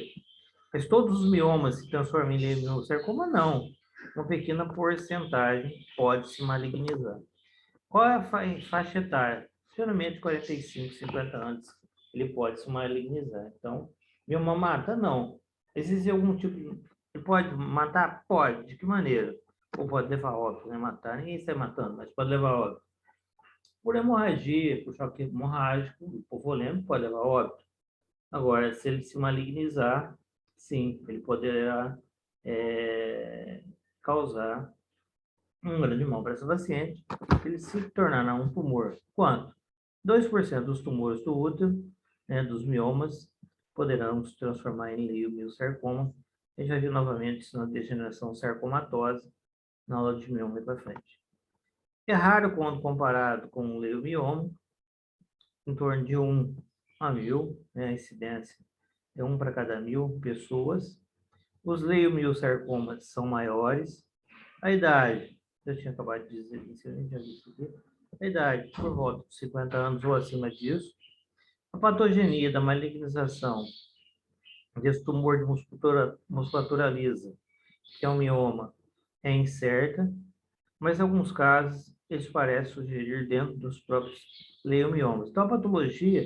Mas todos os miomas se transformam em leiomiosarcoma? Não. Uma pequena porcentagem pode se malignizar. Qual é a faixa etária? Geralmente 45, 50 anos ele pode se malignizar. Então, mioma mata? Não. Existe algum tipo de... Ele pode matar? Pode. De que maneira? Ou pode levar a óbito, né? Matar, ninguém sai matando, mas pode levar a óbito. Por hemorragia, por choque hemorrágico, hipovolêmico, pode levar a óbito. Agora, se ele se malignizar, sim, ele poderá causar um grande mal para essa paciente, ele se tornará um tumor. Quanto? 2% dos tumores do útero, né, dos miomas, poderão se transformar em leiomiosarcoma, A gente vai ver novamente isso na degeneração sarcomatose, na aula de mioma para frente. É raro quando comparado com o leiomioma, em torno de 1 a 1000, né, a incidência é 1 para cada 1000 pessoas. Os leiomiosarcomas são maiores. A idade, eu tinha acabado de dizer, a idade por volta de 50 anos ou acima disso. A patogenia da malignização desse tumor de musculatura lisa, que é um mioma, é incerta, mas em alguns casos eles parecem sugerir dentro dos próprios leiomiomas. Então a patologia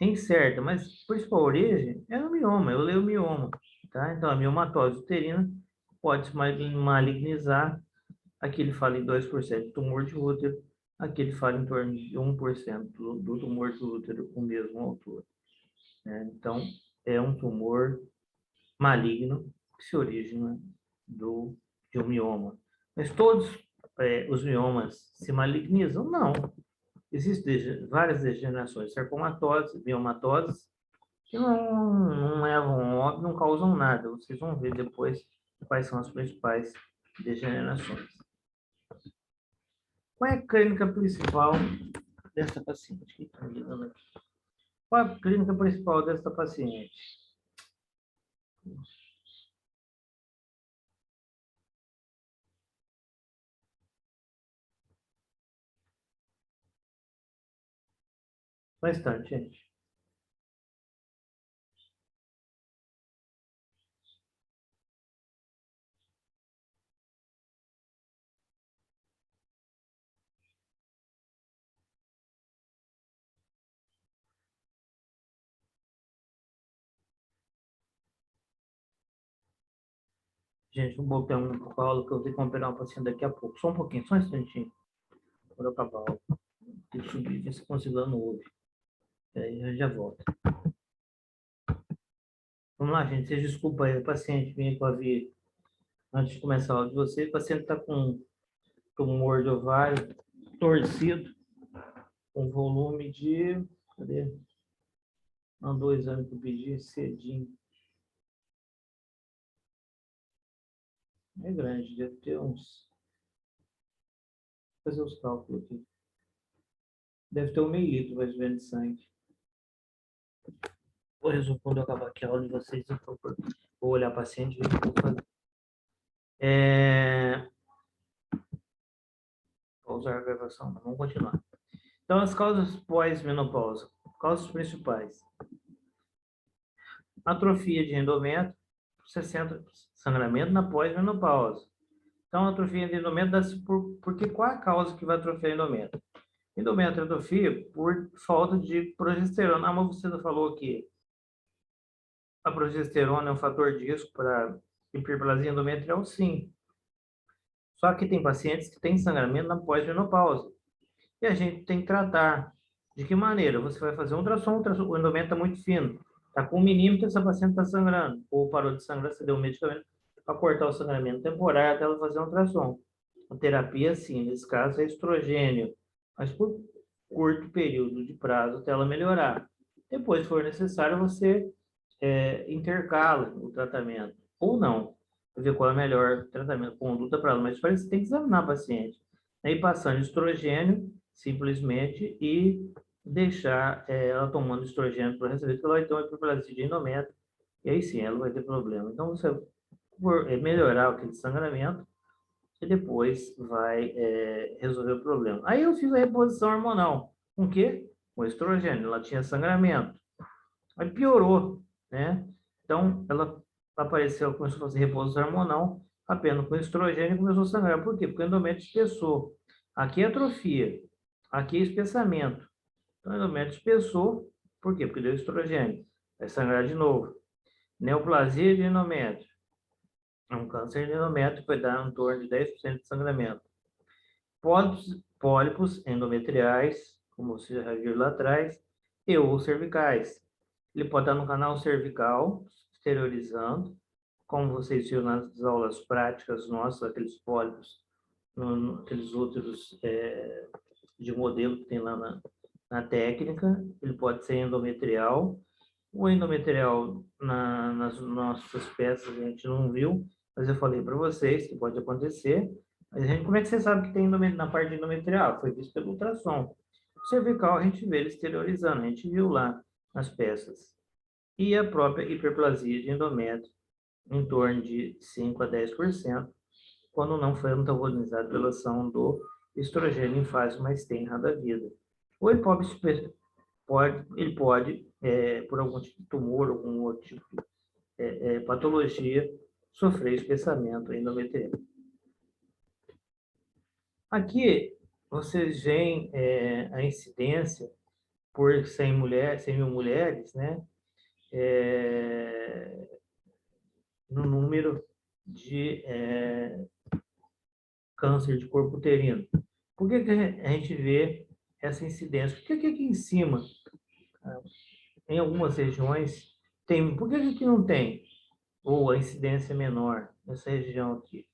é incerta, mas a principal origem é o mioma, é o leiomioma. Tá? Então a miomatose uterina pode se malignizar, aqui ele fala em 2% de tumor de útero, aqui ele fala em torno de 1% do tumor de útero com o mesmo autor. Né? Então é um tumor maligno que se origina de um mioma. Mas todos os miomas se malignizam? Não. Existem várias degenerações, sarcomatose, miomatoses, que não levam a óbito, não causam nada. Vocês vão ver depois quais são as principais degenerações. Qual é a clínica principal dessa paciente? Qual é a clínica principal dessa paciente? Só um instante, gente. Gente, vou botar um colo que eu tenho que operar uma paciente daqui a pouco. Só um pouquinho, só um instantinho. Quando eu acabar, tem que subir, ver se consigo lá no ouve. Aí eu já volto. Vamos lá, gente. Vocês desculpa aí, o paciente vinha com a via antes de começar a aula de vocês. O paciente está com tumor de ovário torcido, com volume de. Cadê? Mandou o exame que eu pedi cedinho. É grande, deve ter uns. Vou fazer os cálculos aqui. Deve ter 1 mililitro mais ou menos de sangue. Vou resolver quando eu acabar aqui a aula de vocês. Vou olhar o paciente e ver o que eu vou fazer. Vou usar a gravação, mas vamos continuar. Então, as causas pós-menopausa. Causas principais. Atrofia de endométrio, 60 sangramento na pós-menopausa. Então, atrofia de endométrio dá-se porque qual é a causa que vai atrofiar endométrio? Endométrio atrofia por falta de progesterona. Ah, mas você não falou que a progesterona é um fator de risco para hiperplasia endometrial? Sim. Só que tem pacientes que têm sangramento na pós-menopausa. E a gente tem que tratar. De que maneira? Você vai fazer um ultrassom, o endométrio está muito fino. Está com 1 milímetro, essa paciente está sangrando. Ou parou de sangrar, você deu um medicamento para cortar o sangramento temporário até ela fazer um ultrassom. A terapia, sim, nesse caso é estrogênio, mas por curto período de prazo até ela melhorar. Depois, se for necessário, você intercala o tratamento, ou não, para ver qual é o melhor tratamento, conduta para ela. Mas para isso, você tem que examinar a paciente. Aí, passando estrogênio, simplesmente, e deixar ela tomando estrogênio para receber, porque ela vai ter uma hiperplasia de endométrio, e aí sim, ela vai ter problema. Então, você melhorar aquele sangramento, e depois vai resolver o problema. Aí eu fiz a reposição hormonal. Com o quê? Com estrogênio. Ela tinha sangramento. Aí piorou, né? Então, ela apareceu, começou a fazer reposição hormonal, apenas com estrogênio e começou a sangrar. Por quê? Porque o endométrio espessou. Aqui é atrofia, aqui é espessamento. Então, o endométrio espessou, por quê? Porque deu estrogênio. Vai sangrar de novo. Neoplasia de endométrio. É um câncer de endométrio que vai dar em torno de 10% de sangramento. Pólipos endometriais, como você já viu lá atrás, e ou cervicais. Ele pode estar no canal cervical, exteriorizando, como vocês viram nas aulas práticas nossas, aqueles pólipos, aqueles úteros de modelo que tem lá na técnica. Ele pode ser endometrial, O endometrial nas nossas peças a gente não viu, mas eu falei para vocês que pode acontecer. Mas como é que você sabe que tem na parte de endometrial? Foi visto pelo ultrassom. O cervical a gente vê ele exteriorizando, a gente viu lá nas peças. E a própria hiperplasia de endométrio, em torno de 5 a 10%, quando não foi antagonizado pela ação do estrogênio em fase mais tenra da vida. O hipóbito ele pode, por algum tipo de tumor, algum outro tipo de patologia, sofrer espessamento endometrial. Aqui, vocês veem a incidência por 100 mil mulheres, né? No número de câncer de corpo uterino. Por que a gente vê essa incidência? Por que aqui em cima, em algumas regiões, tem? Por que aqui não tem? Ou a incidência é menor nessa região aqui?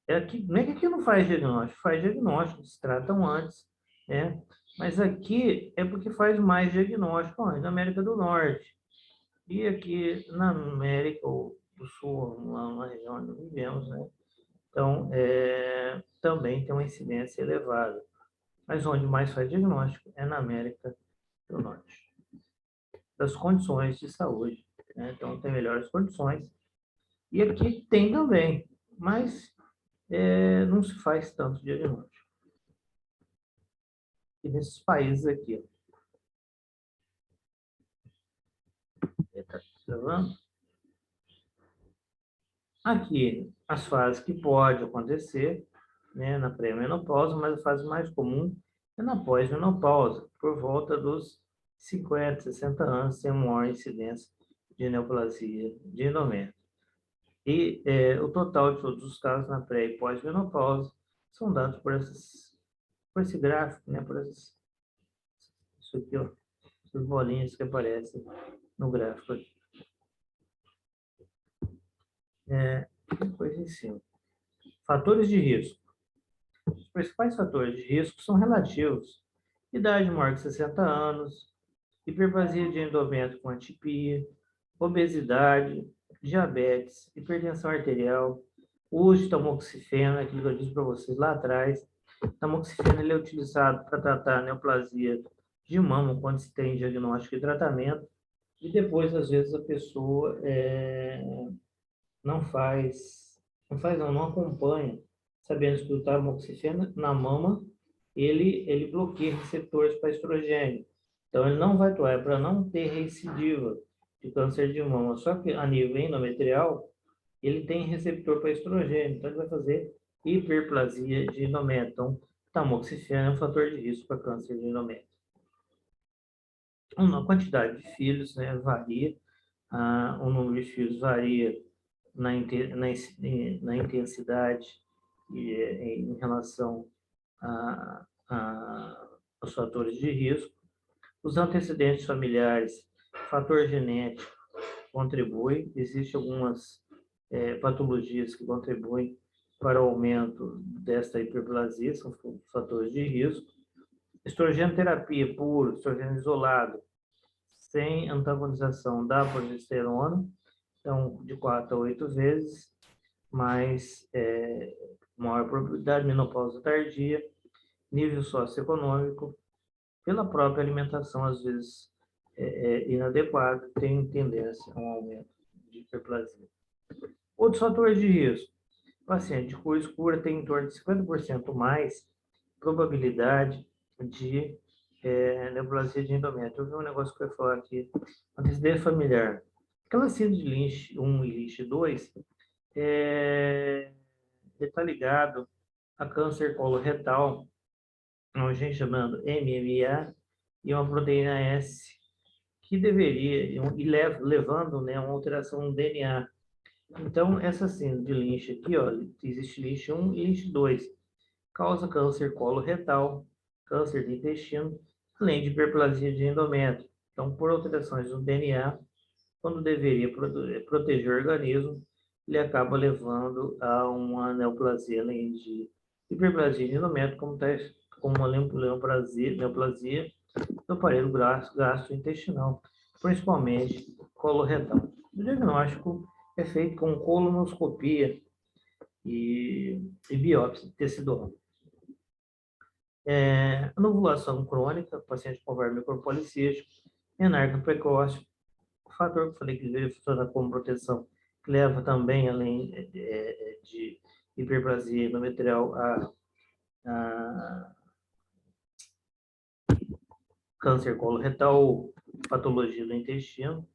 Não é que aqui não faz diagnóstico, se tratam antes, né? Mas aqui é porque faz mais diagnóstico antes, na América do Norte. E aqui na América do Sul, lá na região onde vivemos, né? Então, também tem uma incidência elevada. Mas onde mais faz diagnóstico é na América do Norte. Das condições de saúde, né? Então, tem melhores condições. E aqui tem também, mas não se faz tanto diagnóstico. E nesses países aqui, está observando? Aqui, as fases que pode acontecer, né, na pré-menopausa, mas a fase mais comum é na pós-menopausa, por volta dos 50, 60 anos, tem maior incidência de neoplasia de endométrio. E o total de todos os casos na pré e pós-menopausa são dados por esse gráfico, né, isso aqui, ó, essas bolinhas que aparecem no gráfico aqui. Coisa em cima. Fatores de risco. Os principais fatores de risco são relativos: idade maior que 60 anos, hiperplasia de endométrio com atipia, obesidade, diabetes, hipertensão arterial, uso de tamoxifeno, aquilo que eu disse para vocês lá atrás. Tamoxifeno ele é utilizado para tratar a neoplasia de mama quando se tem diagnóstico e tratamento, e depois, às vezes, a pessoa não acompanha, sabendo que o tamoxifeno na mama, ele bloqueia receptores para estrogênio. Então, ele não vai atuar, é para não ter recidiva de câncer de mama. Só que a nível endometrial, ele tem receptor para estrogênio, então ele vai fazer hiperplasia de endométrio. Então, tamoxifeno é um fator de risco para câncer de endométrio. A quantidade de filhos, né, varia, o número de filhos varia na intensidade e em relação aos fatores de risco. Os antecedentes familiares, fator genético contribui, existem algumas patologias que contribuem para o aumento desta hiperplasia, são fatores de risco. Estrogênio terapia puro, estrogênio isolado, sem antagonização da progesterona, então de 4 a 8 vezes, mais maior probabilidade de menopausa tardia, nível socioeconômico, pela própria alimentação, às vezes inadequada, tem tendência a um aumento de hiperplasia. Outros fatores de risco: paciente de cor escura tem em torno de 50% mais probabilidade de neoplasia de endométrio. Eu vi um negócio que eu ia falar aqui, antecedente familiar. Aquela síndrome de Lynch 1 e Lynch 2 está ligado a câncer coloretal, um gene chamado MMA e uma proteína S, que deveria, levando, né, uma alteração no DNA. Então, essa síndrome de Lynch aqui, ó, existe Lynch 1 e Lynch 2, causa câncer coloretal, câncer de intestino, além de hiperplasia de endométrio. Então, por alterações no DNA, quando deveria proteger o organismo, ele acaba levando a uma neoplasia, além de hiperplasia de endométrio, como uma neoplasia do aparelho gastrointestinal. principalmente coloretal. O diagnóstico é feito com colonoscopia e biópsia tecidual. Anovulação crônica, paciente com ovário micropolicístico, menarca precoce, o fator que eu falei que deveria funcionar como proteção, que leva também, além de hiperplasia endometrial, a câncer coloretal, patologia do intestino,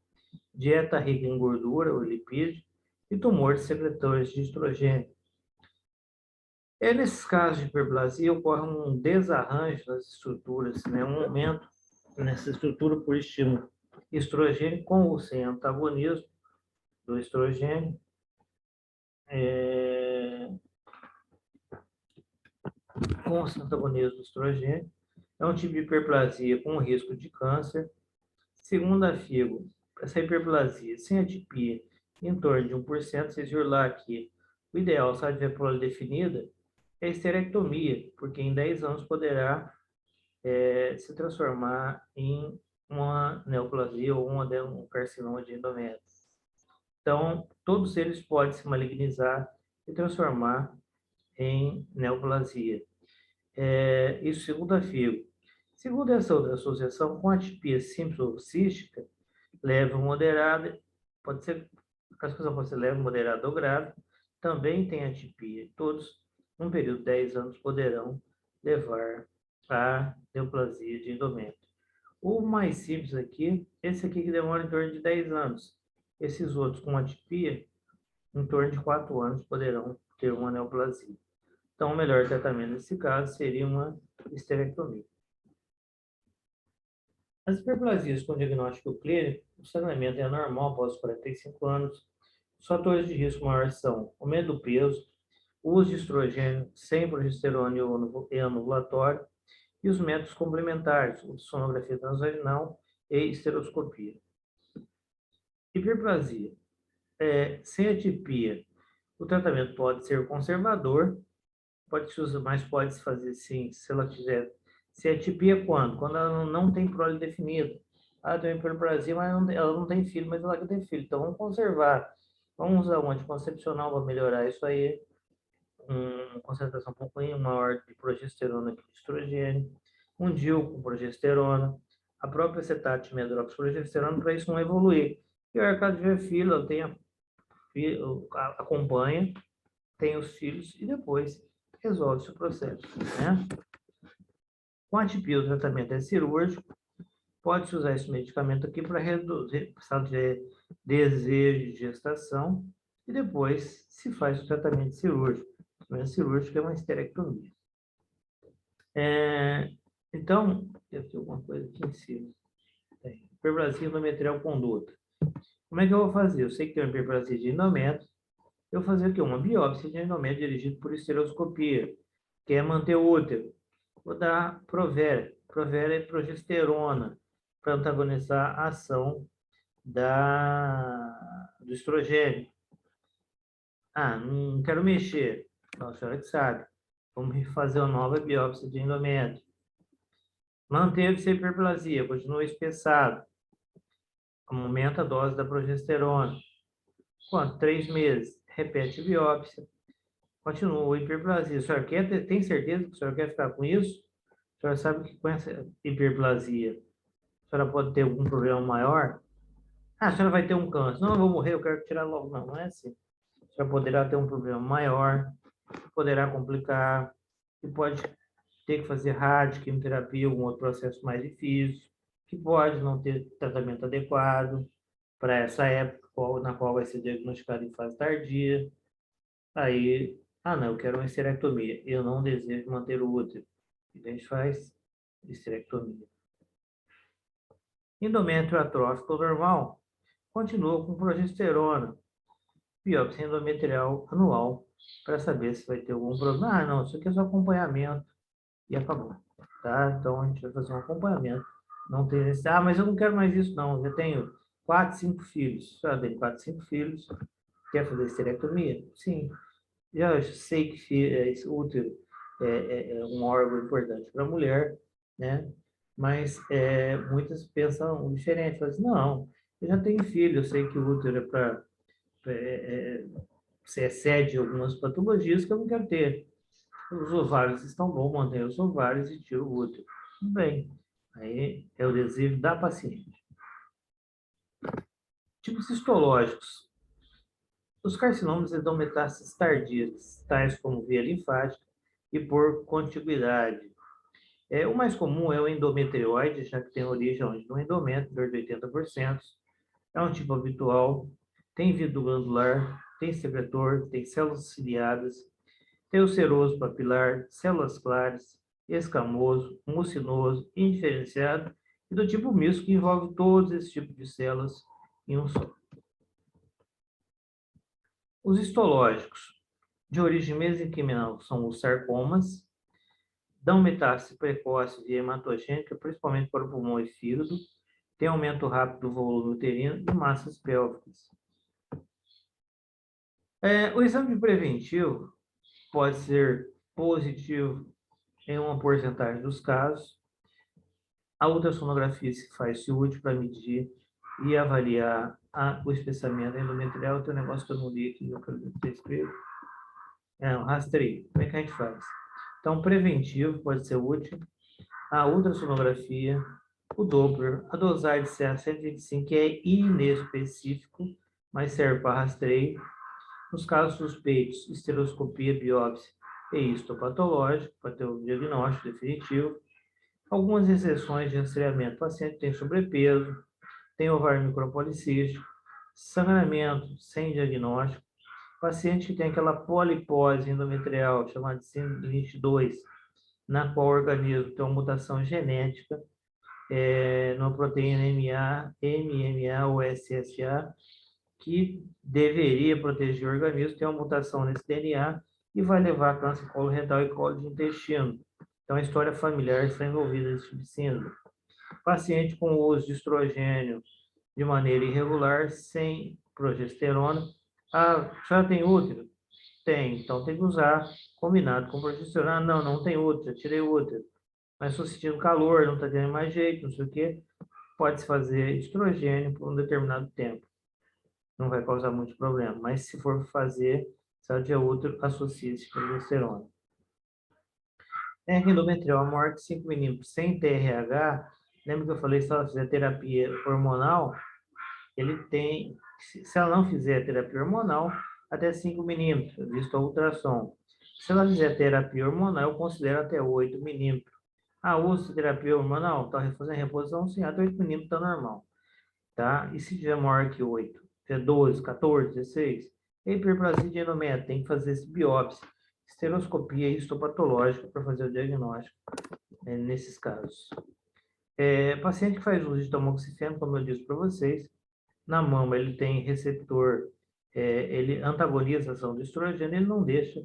dieta rica em gordura ou lipídio e tumor de secretores de estrogênio. Nesses casos de hiperplasia, ocorre um desarranjo das estruturas, um aumento nessa estrutura por estímulo estrogênio com ou sem antagonismo do estrogênio. Com o antagonismo do estrogênio. É um tipo de hiperplasia com risco de câncer. Segundo a FIGO, essa hiperplasia sem atipia em torno de 1%, vocês viram lá que o ideal, se ela tiver prole definida, é a esterectomia, porque em 10 anos poderá se transformar em uma neoplasia ou um carcinoma de endométrio. Então, todos eles podem se malignizar e transformar em neoplasia. Isso segundo a FIGO. Segundo essa outra associação, com atipia simples ou cística, leve ou moderada, pode ser, a classificação pode ser leve, moderada ou grave, também tem atipia. Todos, num período de 10 anos, poderão levar à neoplasia de endométrio. O mais simples aqui, esse aqui que demora em torno de 10 anos. Esses outros com atipia, em torno de 4 anos, poderão ter uma neoplasia. Então, o melhor tratamento nesse caso seria uma esterectomia. As hiperplasias com diagnóstico clínico, o sangramento é anormal após 45 anos. Os fatores de risco maiores são aumento do peso, uso de estrogênio sem progesterona e anovulatório, e os métodos complementares, sonografia transvaginal e esteroscopia. Hiperplasia. Sem atipia, o tratamento pode ser conservador, pode se usar, mas pode se fazer sim, se ela tiver. Se atipia quando? Quando ela não tem prole definida. Ela tem hiperplasia, mas ela não tem filho, mas ela quer ter filho. Então vamos conservar. Vamos usar um anticoncepcional para melhorar isso aí. Uma concentração um pouquinho maior de progesterona que de estrogênio. Um DIU com progesterona. A própria acetato de medroxprogesterona para isso não evoluir. E o caso de tiver filho, ela tem acompanha, tem os filhos e depois resolve-se o processo, né? Com a atipia, o tratamento é cirúrgico. Pode-se usar esse medicamento aqui para reduzir, se tiver desejo de gestação, e depois se faz o tratamento cirúrgico. O tratamento cirúrgico é uma esterectomia. Então, eu tenho alguma coisa aqui em cima. Hiperplasia endometrial conduta. Como é que eu vou fazer? Eu sei que tem uma hiperplasia de endométrio. Eu vou fazer aqui uma biópsia de endométrio dirigida por estereoscopia, que é manter o útero. Vou dar Provera. Provera é progesterona, para antagonizar a ação do estrogênio. Não quero mexer. Então, a senhora que sabe. Vamos fazer uma nova biópsia de endométrio. Manteve-se a hiperplasia, continua espessado. Aumenta a dose da progesterona. Quanto? 3 meses. Repete a biópsia. Continua a hiperplasia. A senhora tem certeza que a senhora quer ficar com isso? A senhora sabe que com essa hiperplasia, a senhora pode ter algum problema maior? A senhora vai ter um câncer. Não, eu vou morrer, eu quero tirar logo. Não, não é assim. A senhora poderá ter um problema maior, poderá complicar, e pode ter que fazer rádio, quimioterapia, algum outro processo mais difícil, que pode não ter tratamento adequado para essa época na qual vai ser diagnosticado em fase tardia. Aí, não, eu quero uma esterectomia. Eu não desejo manter o útero. A gente faz esterectomia. Endométrio atrófico normal continua com progesterona. Biópsia endometrial anual para saber se vai ter algum problema. Não, isso aqui é só acompanhamento e acabou. Tá? Então a gente vai fazer um acompanhamento. Não tem esse, mas eu não quero mais isso, não. Eu tenho 4, 5 filhos. Já tem 4, 5 filhos. Quer fazer esterectomia? Sim. Já sei que esse útero é um órgão importante para a mulher, né? Mas muitas pensam diferente. Falam assim, não, eu já tenho filho, eu sei que o útero é para se excede algumas patologias que eu não quero ter. Os ovários estão bons, mantém os ovários e tira o útero. Tudo bem. Aí é o desejo da paciente. Tipos histológicos. Os carcinomas dão metástases tardias, tais como via linfática e por contiguidade. O mais comum é o endometrioide, já que tem origem onde? No endométrio, de 80%. É um tipo habitual, tem vidro glandular, tem secretor, tem células ciliadas, tem o seroso papilar, células claras, escamoso, mucinoso, indiferenciado e do tipo misto, que envolve todos esses tipos de células em um só. Os histológicos, de origem mesenquimal, são os sarcomas, dão metástase precoce via hematogênica, principalmente para o pulmão e fígado, tem aumento rápido do volume uterino e massas pélvicas. O exame preventivo pode ser positivo em uma porcentagem dos casos. A ultrassonografia se faz útil para medir e avaliar o espessamento endometrial. Tem um negócio que eu não li aqui, eu quero ter escrito. Um rastreio. Como é que a gente faz? Então, preventivo pode ser útil. A ultrassonografia, o Doppler, a dosagem de CA 125, que é inespecífico, mas serve para rastreio. Nos casos suspeitos, esteroscopia, biópsia e histopatológico, para ter o diagnóstico definitivo. Algumas exceções de rastreamento: o paciente tem sobrepeso, tem ovário micropolicístico, sangramento sem diagnóstico, paciente que tem aquela polipose endometrial, chamada de síndrome de Lynch 2, na qual o organismo tem uma mutação genética numa proteína MA, MMA ou SSA, que deveria proteger o organismo, tem uma mutação nesse DNA e vai levar a câncer coloretal e colo de intestino. Então, a história familiar está envolvida nesse tipo de síndrome. Paciente com uso de estrogênio de maneira irregular, sem progesterona. Já tem útero? Tem, então tem que usar combinado com progesterona. Não, não tem útero, já tirei o útero. Mas estou sentindo calor, não está tendo mais jeito, não sei o quê. Pode-se fazer estrogênio por um determinado tempo. Não vai causar muito problema. Mas se for fazer, se de útero, associe-se progesterona. Endometrial maior que 5 milímetros sem TRH, lembra que eu falei, se ela fizer terapia hormonal, ele tem, se ela não fizer terapia hormonal, até 5 milímetros, visto a ultrassom. Se ela fizer terapia hormonal, eu considero até 8 milímetros. Uso terapia hormonal, está fazendo reposição, sim, até 8 milímetros está normal. Tá? E se tiver maior que 8, tiver 12, 14, 16, hiperplasia de endométrio, tem que fazer esse biópsia, esteroscopia histopatológica para fazer o diagnóstico nesses casos. Paciente que faz uso de tamoxifeno, como eu disse para vocês, na mama ele tem receptor, ele antagoniza a ação do estrogênio, ele não deixa,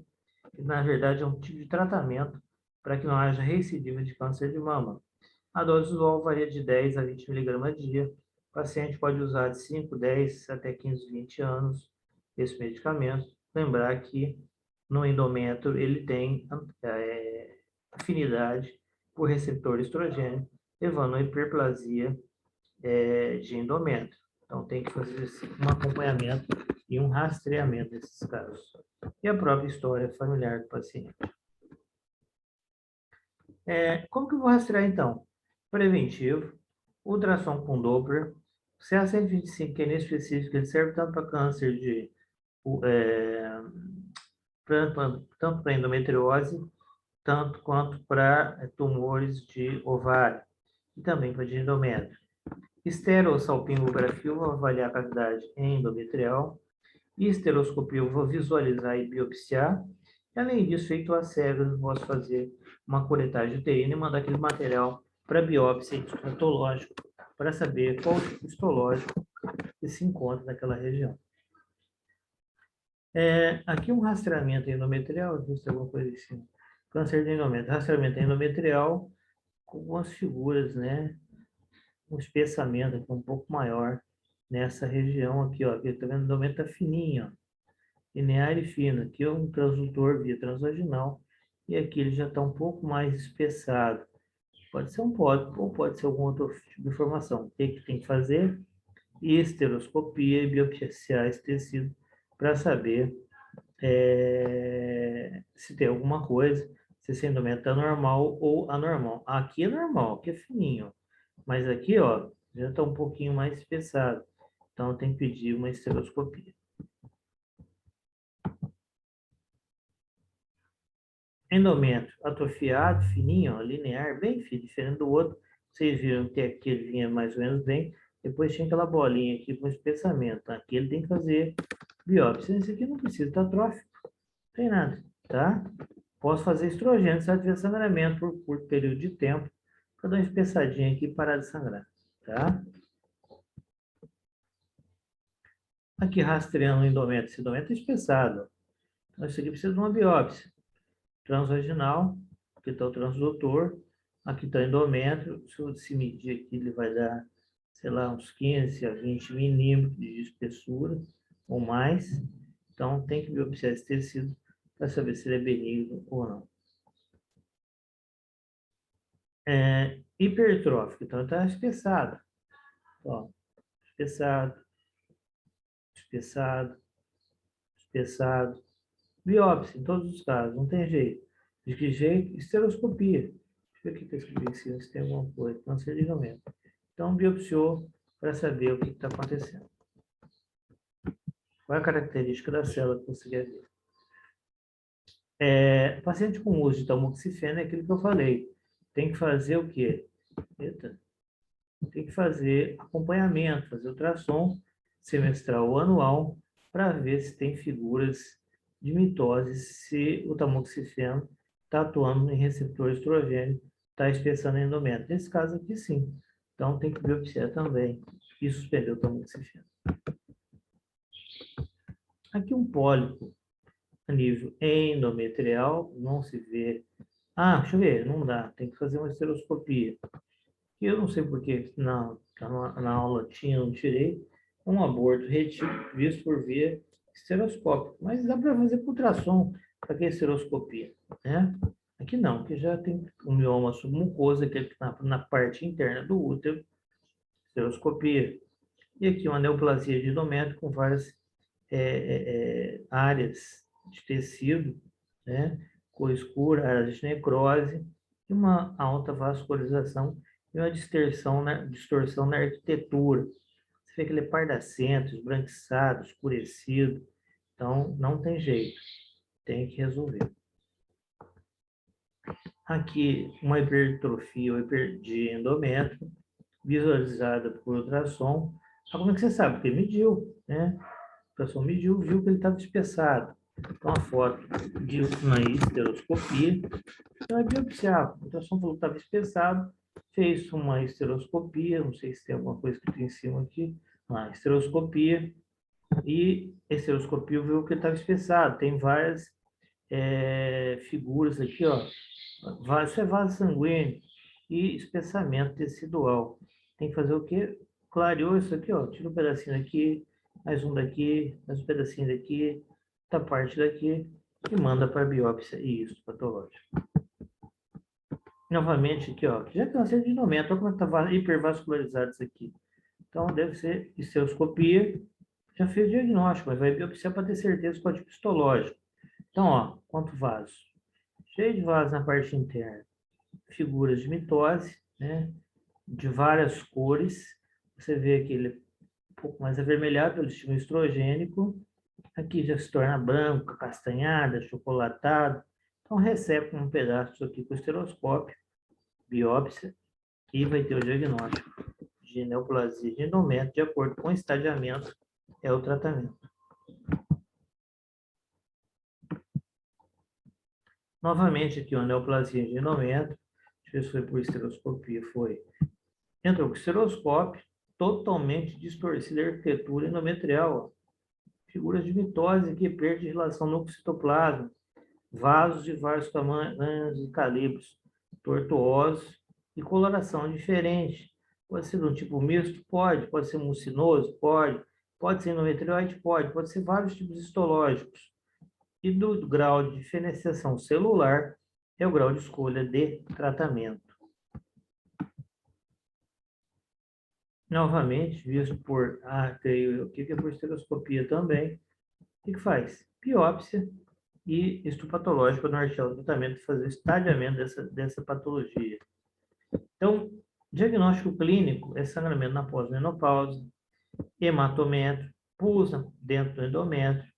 na verdade é um tipo de tratamento para que não haja recidiva de câncer de mama. A dose usual varia de 10 a 20 mg a dia. O paciente pode usar de 5, 10 até 15, 20 anos esse medicamento. Lembrar que no endométrio ele tem afinidade por receptor estrogênio, levando a hiperplasia de endométrio. Então, tem que fazer um acompanhamento e um rastreamento desses casos. E a própria história familiar do paciente. Como que eu vou rastrear, então? Preventivo, ultrassom com Doppler, CA125, que é inespecífico, ele serve tanto para câncer tanto para endometriose, tanto quanto para tumores de ovário e também para de endométrio. Esterossalpingografia, eu vou avaliar a cavidade endometrial. Esteroscopia, eu vou visualizar e biopsiar. E, além disso, feito às cegas, eu posso fazer uma coletagem uterina e mandar aquele material para biópsia histológica para saber qual tipo histológico que se encontra naquela região. Aqui um rastreamento endometrial, deixa eu ver se tem alguma coisa assim. Câncer de endométrio, rastreamento endometrial com algumas figuras, né? Um espessamento aqui um pouco maior nessa região aqui, ó. Aqui, tá vendo? O endométrio tá fininho, ó. Linear e fino. Aqui é um transdutor via transvaginal e aqui ele já está um pouco mais espessado. Pode ser um pólipo ou pode ser algum outro tipo de informação. O que tem que fazer? Esteroscopia e biopsiar esse tecido para saber se tem alguma coisa, se esse endometa está normal ou anormal. Aqui é normal, aqui é fininho, mas aqui, ó, já está um pouquinho mais espessado. Então, tem que pedir uma esteroscopia. Endométrio atrofiado, fininho, ó, linear, bem fino, diferente do outro. Vocês viram que aqui ele vinha mais ou menos bem. Depois tinha aquela bolinha aqui com espessamento. Aqui ele tem que fazer biópsia. Esse aqui não precisa, tá atrófico. Não tem nada, tá? Posso fazer estrogênio se ela tiver sangramento por curto período de tempo. Para dar uma espessadinha aqui e parar de sangrar, tá? Aqui rastreando o endométrio. Esse endométrio é espessado. Então, isso aqui precisa de uma biópsia. Transvaginal, aqui está o transdutor, aqui está o endométrio. Se eu se medir aqui, ele vai dar, sei lá, uns 15 a 20 milímetros de espessura ou mais. Então, tem que biopsiar esse tecido para saber se ele é benigno ou não. Hipertrófico, então está espessado. Ó, espessado, espessado, espessado. Biópsia, em todos os casos, não tem jeito. De que jeito? Esteroscopia. Deixa eu ver aqui está escrito aqui, se tem alguma coisa. Câncer de ligamento. Então, biopsiou para saber o que está acontecendo. Qual é a característica da célula que você quer ver? Paciente com uso de tamoxifeno é aquilo que eu falei. Tem que fazer o quê? Eita. Tem que fazer acompanhamento, fazer ultrassom semestral ou anual para ver se tem figuras de mitose, se o tamoxifeno está atuando em receptor estrogênio, está espessando endométrio. Nesse caso aqui, sim. Então, tem que biopsiar também e suspender o tamoxifeno. Aqui um pólipo a nível endometrial, não se vê. Ah, deixa eu ver, não dá, tem que fazer uma esteroscopia. E eu não sei porque na aula tinha, não tirei, um aborto retido, visto por via esteroscópica. Mas dá para fazer com ultrassom, para que esteroscopia, né? Aqui não, porque já tem um mioma submucosa, que é na parte interna do útero, esteroscopia. E aqui uma neoplasia de endométrio com várias áreas de tecido, né? Cor escura, áreas de necrose, e uma alta vascularização e uma distorção na arquitetura. Você vê que ele é pardacento, esbranquiçado, escurecido. Então, não tem jeito. Tem que resolver. Aqui, uma hipertrofia ou de endométrio, visualizada por ultrassom. Como é que você sabe? Porque mediu, né? O ultrassom mediu, viu que ele estava espessado. Então, a foto de uma esteroscopia. Então, é biopsiar. O ultrassom falou que estava espessado, fez uma esteroscopia, não sei se tem alguma coisa que tem em cima aqui, uma esteroscopia, e a esteroscopia viu que ele estava espessado. Tem várias figuras aqui, ó. Isso é vaso sanguíneo e espessamento tecidual. Tem que fazer o quê? Clareou isso aqui, ó. Tira um pedacinho daqui, mais um daqui, mais um pedacinho daqui, outra parte daqui, e manda para a biópsia e isso, patológico. Novamente aqui, ó, já é câncer de endométrio, olha como está hipervascularizado isso aqui. Então, deve ser esteroscopia, já fez o diagnóstico, mas vai biopsiar para ter certeza qual é o tipo histológico. Então, ó, quanto vaso? Cheio de vasos na parte interna. Figuras de mitose, né, de várias cores. Você vê aqui ele um pouco mais avermelhado pelo estímulo estrogênico. Aqui já se torna branco, acastanhada, chocolatado. Então, recebe um pedaço disso aqui com o esteroscópio, biópsia, e vai ter o diagnóstico de neoplasia de endométrio, de acordo com o estadiamento, é o tratamento. Novamente aqui, uma neoplasia de endométrio, deixa eu ver se foi por esteroscopia, foi. Entrou com esteroscópio, totalmente distorcida a arquitetura endometrial, ó. Figuras de mitose aqui, perda de relação núcleo-citoplasma, vasos de vários tamanhos e calibres, tortuosos e coloração diferente. Pode ser de um tipo misto? Pode ser mucinoso? Pode ser endometrioide? Pode ser vários tipos histológicos. E do grau de diferenciação celular é o grau de escolha de tratamento. novamente, visto por, creio eu, que é por estereoscopia também. O que faz? Biópsia e estudo patológico nortear o tratamento e fazer o estadiamento dessa patologia. Então, diagnóstico clínico é sangramento na pós-menopausa, hematometro, pus dentro do endométrio,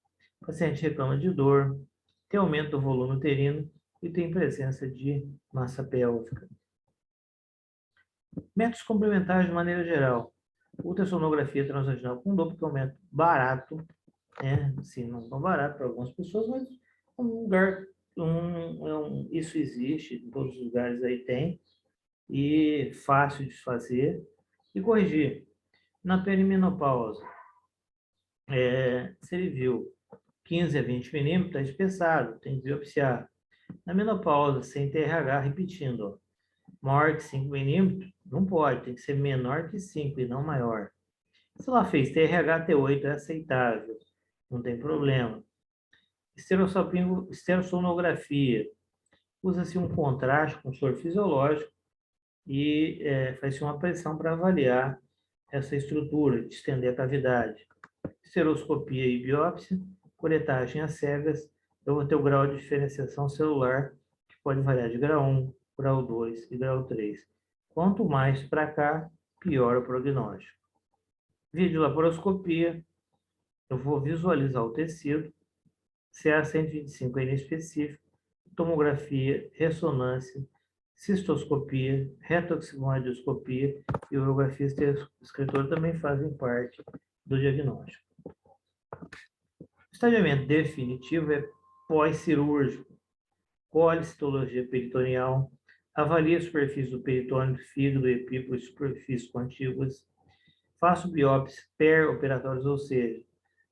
o paciente reclama de dor, tem aumento do volume uterino e tem presença de massa pélvica. Métodos complementares de maneira geral. Ultrassonografia transvaginal com Doppler, que é um método barato, né? Assim, não tão barato para algumas pessoas, mas um lugar, isso existe, em todos os lugares aí tem, e fácil de fazer e corrigir. Na perimenopausa, se ele viu 15 a 20 milímetros, está espessado, tem que biopsiar. Na menopausa, sem TRH, repetindo, ó, maior que 5 milímetros, não pode, tem que ser menor que 5 e não maior. Se ela fez TRH T8, é aceitável, não tem problema. Esterosonografia, usa-se um contraste com soro fisiológico e faz-se uma pressão para avaliar essa estrutura, de estender a cavidade. Esteroscopia e biópsia, coletagem às cegas, eu vou ter o grau de diferenciação celular, que pode variar de grau 1, grau 2 e grau 3. Quanto mais para cá, pior o prognóstico. Videolaparoscopia, eu vou visualizar o tecido, CA125 é inespecífico, tomografia, ressonância, cistoscopia, retoximodioscopia e urografia escritora também fazem parte do diagnóstico. O estadiamento definitivo é pós-cirúrgico, colicitologia peritoneal, avalia a superfície do peritônio, fígado, epípolo e superfícies contíguas, faço biópsia per-operatórios, ou seja,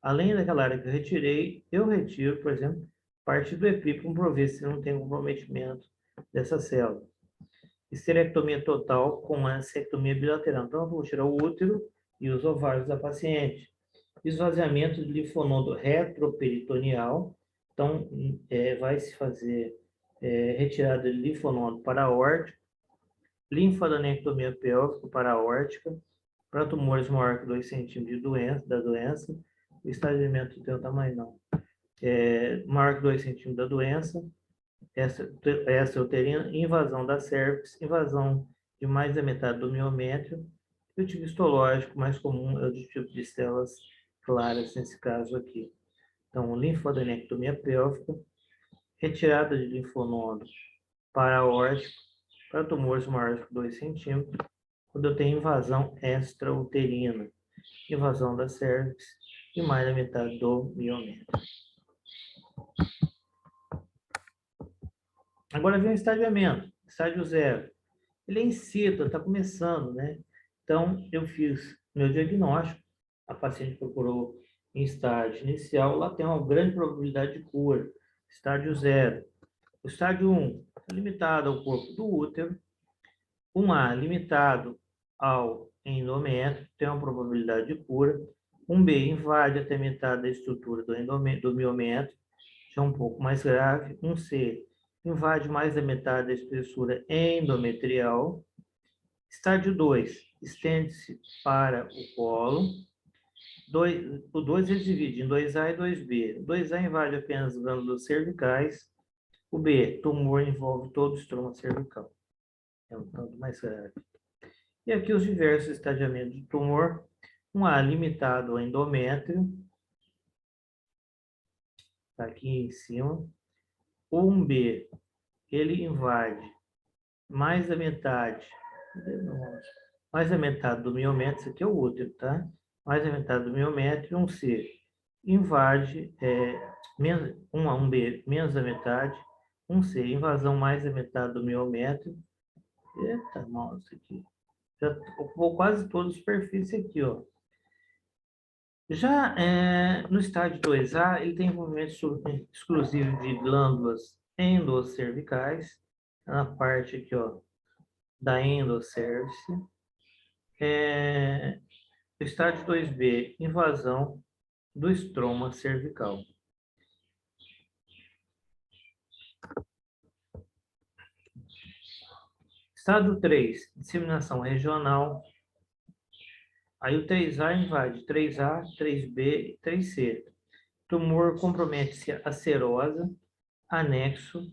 além daquela área que eu retirei, eu retiro, por exemplo, parte do epípolo para ver se não tem comprometimento dessa célula. Esterectomia total com ansectomia bilateral. Então, eu vou tirar o útero e os ovários da paciente. Esvaziamento de linfonodo retroperitoneal. Então, vai se fazer retirada de linfonodo paraórtico, linfadenectomia pélvica paraórtica, para tumores maior que 2 centímetros da doença. O estadiamento não tem o tamanho, não. Maior que 2 centímetros da doença, essa uterina, invasão da cervix, invasão de mais da metade do miométrio, e o tipo histológico mais comum é o de tipo de células claras, nesse caso aqui. Então, linfadenectomia pélvica, retirada de linfonodo paraórtico para tumores maiores que 2 centímetros, quando eu tenho invasão extrauterina, invasão da cervix e mais da metade do miométrio. Agora vem o estadiamento, estágio 0. Ele é incita, está começando, né? Então, eu fiz meu diagnóstico, a paciente procurou em estágio inicial, lá tem uma grande probabilidade de cura, estágio 0. O estágio 1, limitado ao corpo do útero. 1A, limitado ao endométrio, tem uma probabilidade de cura. 1B, invade até metade da estrutura do miométrio, já um pouco mais grave. 1C, invade mais da metade da espessura endometrial. Estágio 2, estende-se para o colo. O 2 ele divide em 2A e 2B. O 2A invade apenas glândulas cervicais. O B, tumor envolve todo o estroma cervical. É um tanto mais grave. E aqui os diversos estadiamentos de tumor. 1A limitado ao endométrio. Está aqui em cima. O 1B, ele invade mais da metade. Mais da metade do miométrio, isso aqui é o útero, tá? Mais da metade do miométrio. 1C invade, 1B, menos da metade. 1C, invasão mais da metade do miométrio. Eita, mal isso aqui. Já ocupou quase toda a superfície aqui, ó. Já no estágio 2A, ele tem envolvimento exclusivo de glândulas endoscervicais, na parte aqui, ó, da endoscervice. Estágio 2B, invasão do estroma cervical. Estágio 3, disseminação regional. Aí o 3A invade 3A, 3B e 3C. Tumor compromete a serosa, anexo,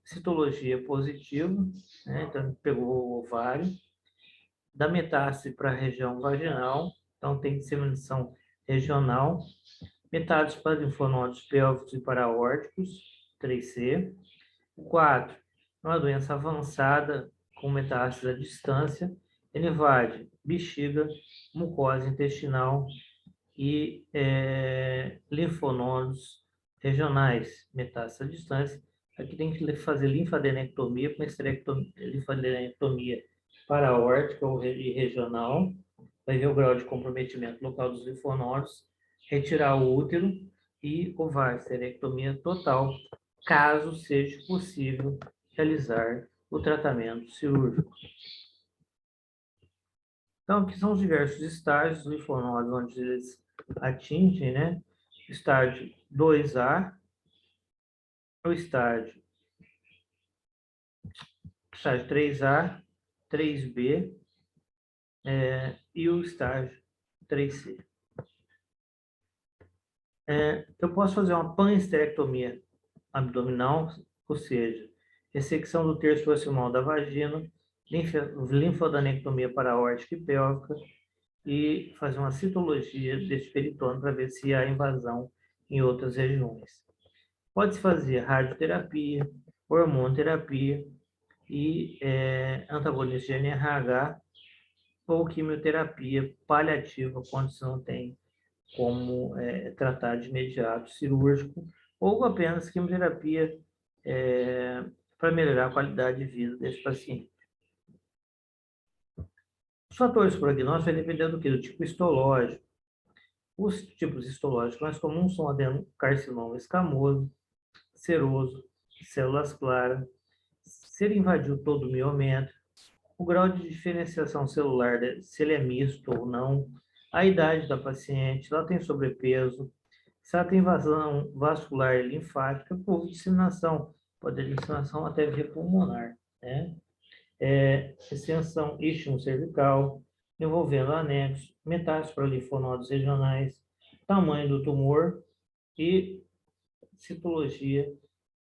citologia positiva, né? Então pegou o ovário, da metástase para a região vaginal, então tem disseminação regional, metástase para linfonodos pélvicos e paraórticos, 3C. 4. Uma doença avançada com metástase à distância, ele invade bexiga, mucosa intestinal e linfonodos regionais, metástase à distância. Aqui tem que fazer linfadenectomia com linfadenectomia paraórtica ou regional, vai ver o grau de comprometimento local dos linfonodos, retirar o útero e ovário, esterectomia total, caso seja possível realizar o tratamento cirúrgico. Então, aqui são os diversos estágios dos linfonodos onde eles atingem, né? Estágio 2A, o estágio 3A, 3B e o estágio 3C. Eu posso fazer uma panesterectomia abdominal, ou seja, ressecção do terço proximal da vagina, linfadenectomia paraórtica e pélvica, e fazer uma citologia desse peritônio para ver se há invasão em outras regiões. Pode-se fazer radioterapia, hormonoterapia e antagonista de NRH ou quimioterapia paliativa, quando se não tem como tratar de imediato cirúrgico, ou apenas quimioterapia para melhorar a qualidade de vida desse paciente. Os fatores prognósticos vai depender do que? Do tipo histológico. Os tipos histológicos mais comuns são adenocarcinoma escamoso, seroso, células claras, se ele invadiu todo o miométrio, o grau de diferenciação celular, se ele é misto ou não, a idade da paciente, se ela tem sobrepeso, se ela tem invasão vascular e linfática, por disseminação, pode ter disseminação até via pulmonar, né? Extensão istmo cervical, envolvendo anexo, metástase para linfonodos regionais, tamanho do tumor e citologia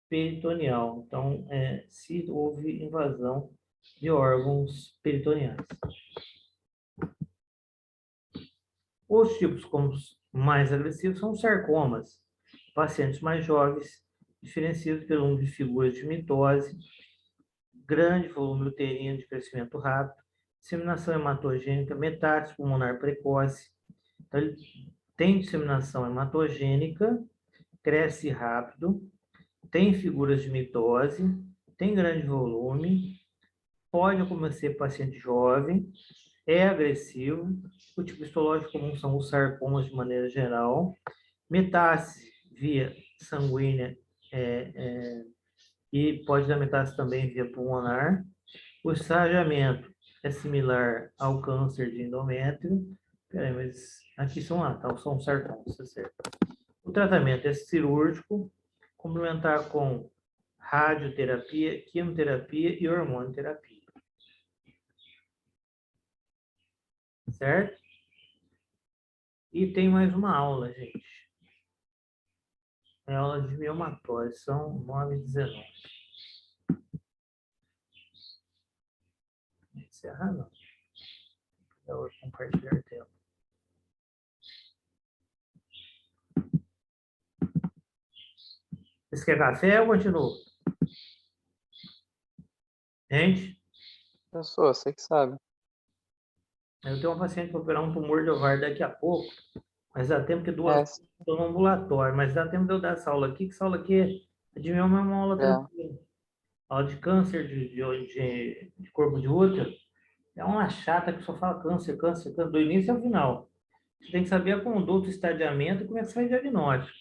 peritoneal. Então, se houve invasão de órgãos peritoneais. Os tipos mais agressivos são os sarcomas. Pacientes mais jovens, diferenciados pelo número de figuras de mitose, grande volume uterino de crescimento rápido, disseminação hematogênica, metástase pulmonar precoce. Então, ele tem disseminação hematogênica, cresce rápido, tem figuras de mitose, tem grande volume, pode acometer paciente jovem, é agressivo. O tipo histológico comum são os sarcomas de maneira geral. Metástase via sanguínea e pode dar metástase também via pulmonar. O estadiamento é similar ao câncer de endométrio. Peraí, mas aqui são são sarcomas, tá certo? O tratamento é cirúrgico, complementar com radioterapia, quimioterapia e hormonoterapia. Certo? E tem mais uma aula, gente. É aula de miomatose, são 9h19. Encerrar não. Eu vou compartilhar a tela. Você quer café ou continuo? Gente? Professor, você que sabe. Eu tenho uma paciente para operar um tumor de ovário daqui a pouco, mas dá tempo que estou no ambulatório, mas dá tempo de eu dar essa aula aqui, que essa aula aqui de mioma é uma aula tranquila. Aula de câncer de corpo de útero é uma chata que só fala câncer, câncer, câncer, do início ao final. Você tem que saber a conduta, o estadiamento e como é que você faz o diagnóstico.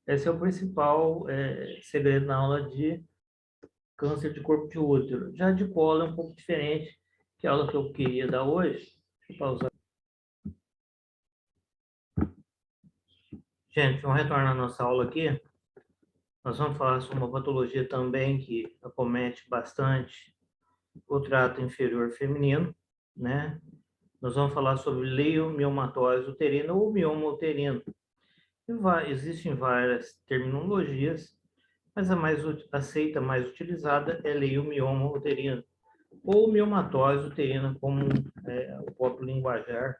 Esse é o principal segredo na aula de câncer de corpo de útero. Já de colo é um pouco diferente, que é a aula que eu queria dar hoje. Deixa eu pausar. Gente, vamos retornar à nossa aula aqui. Nós vamos falar sobre uma patologia também que acomete bastante o trato inferior feminino, né? Nós vamos falar sobre leiomiomatose uterina ou mioma uterino. Existem várias terminologias, mas a mais aceita, mais utilizada é leiomioma uterino ou miomatose uterina, como o próprio linguajar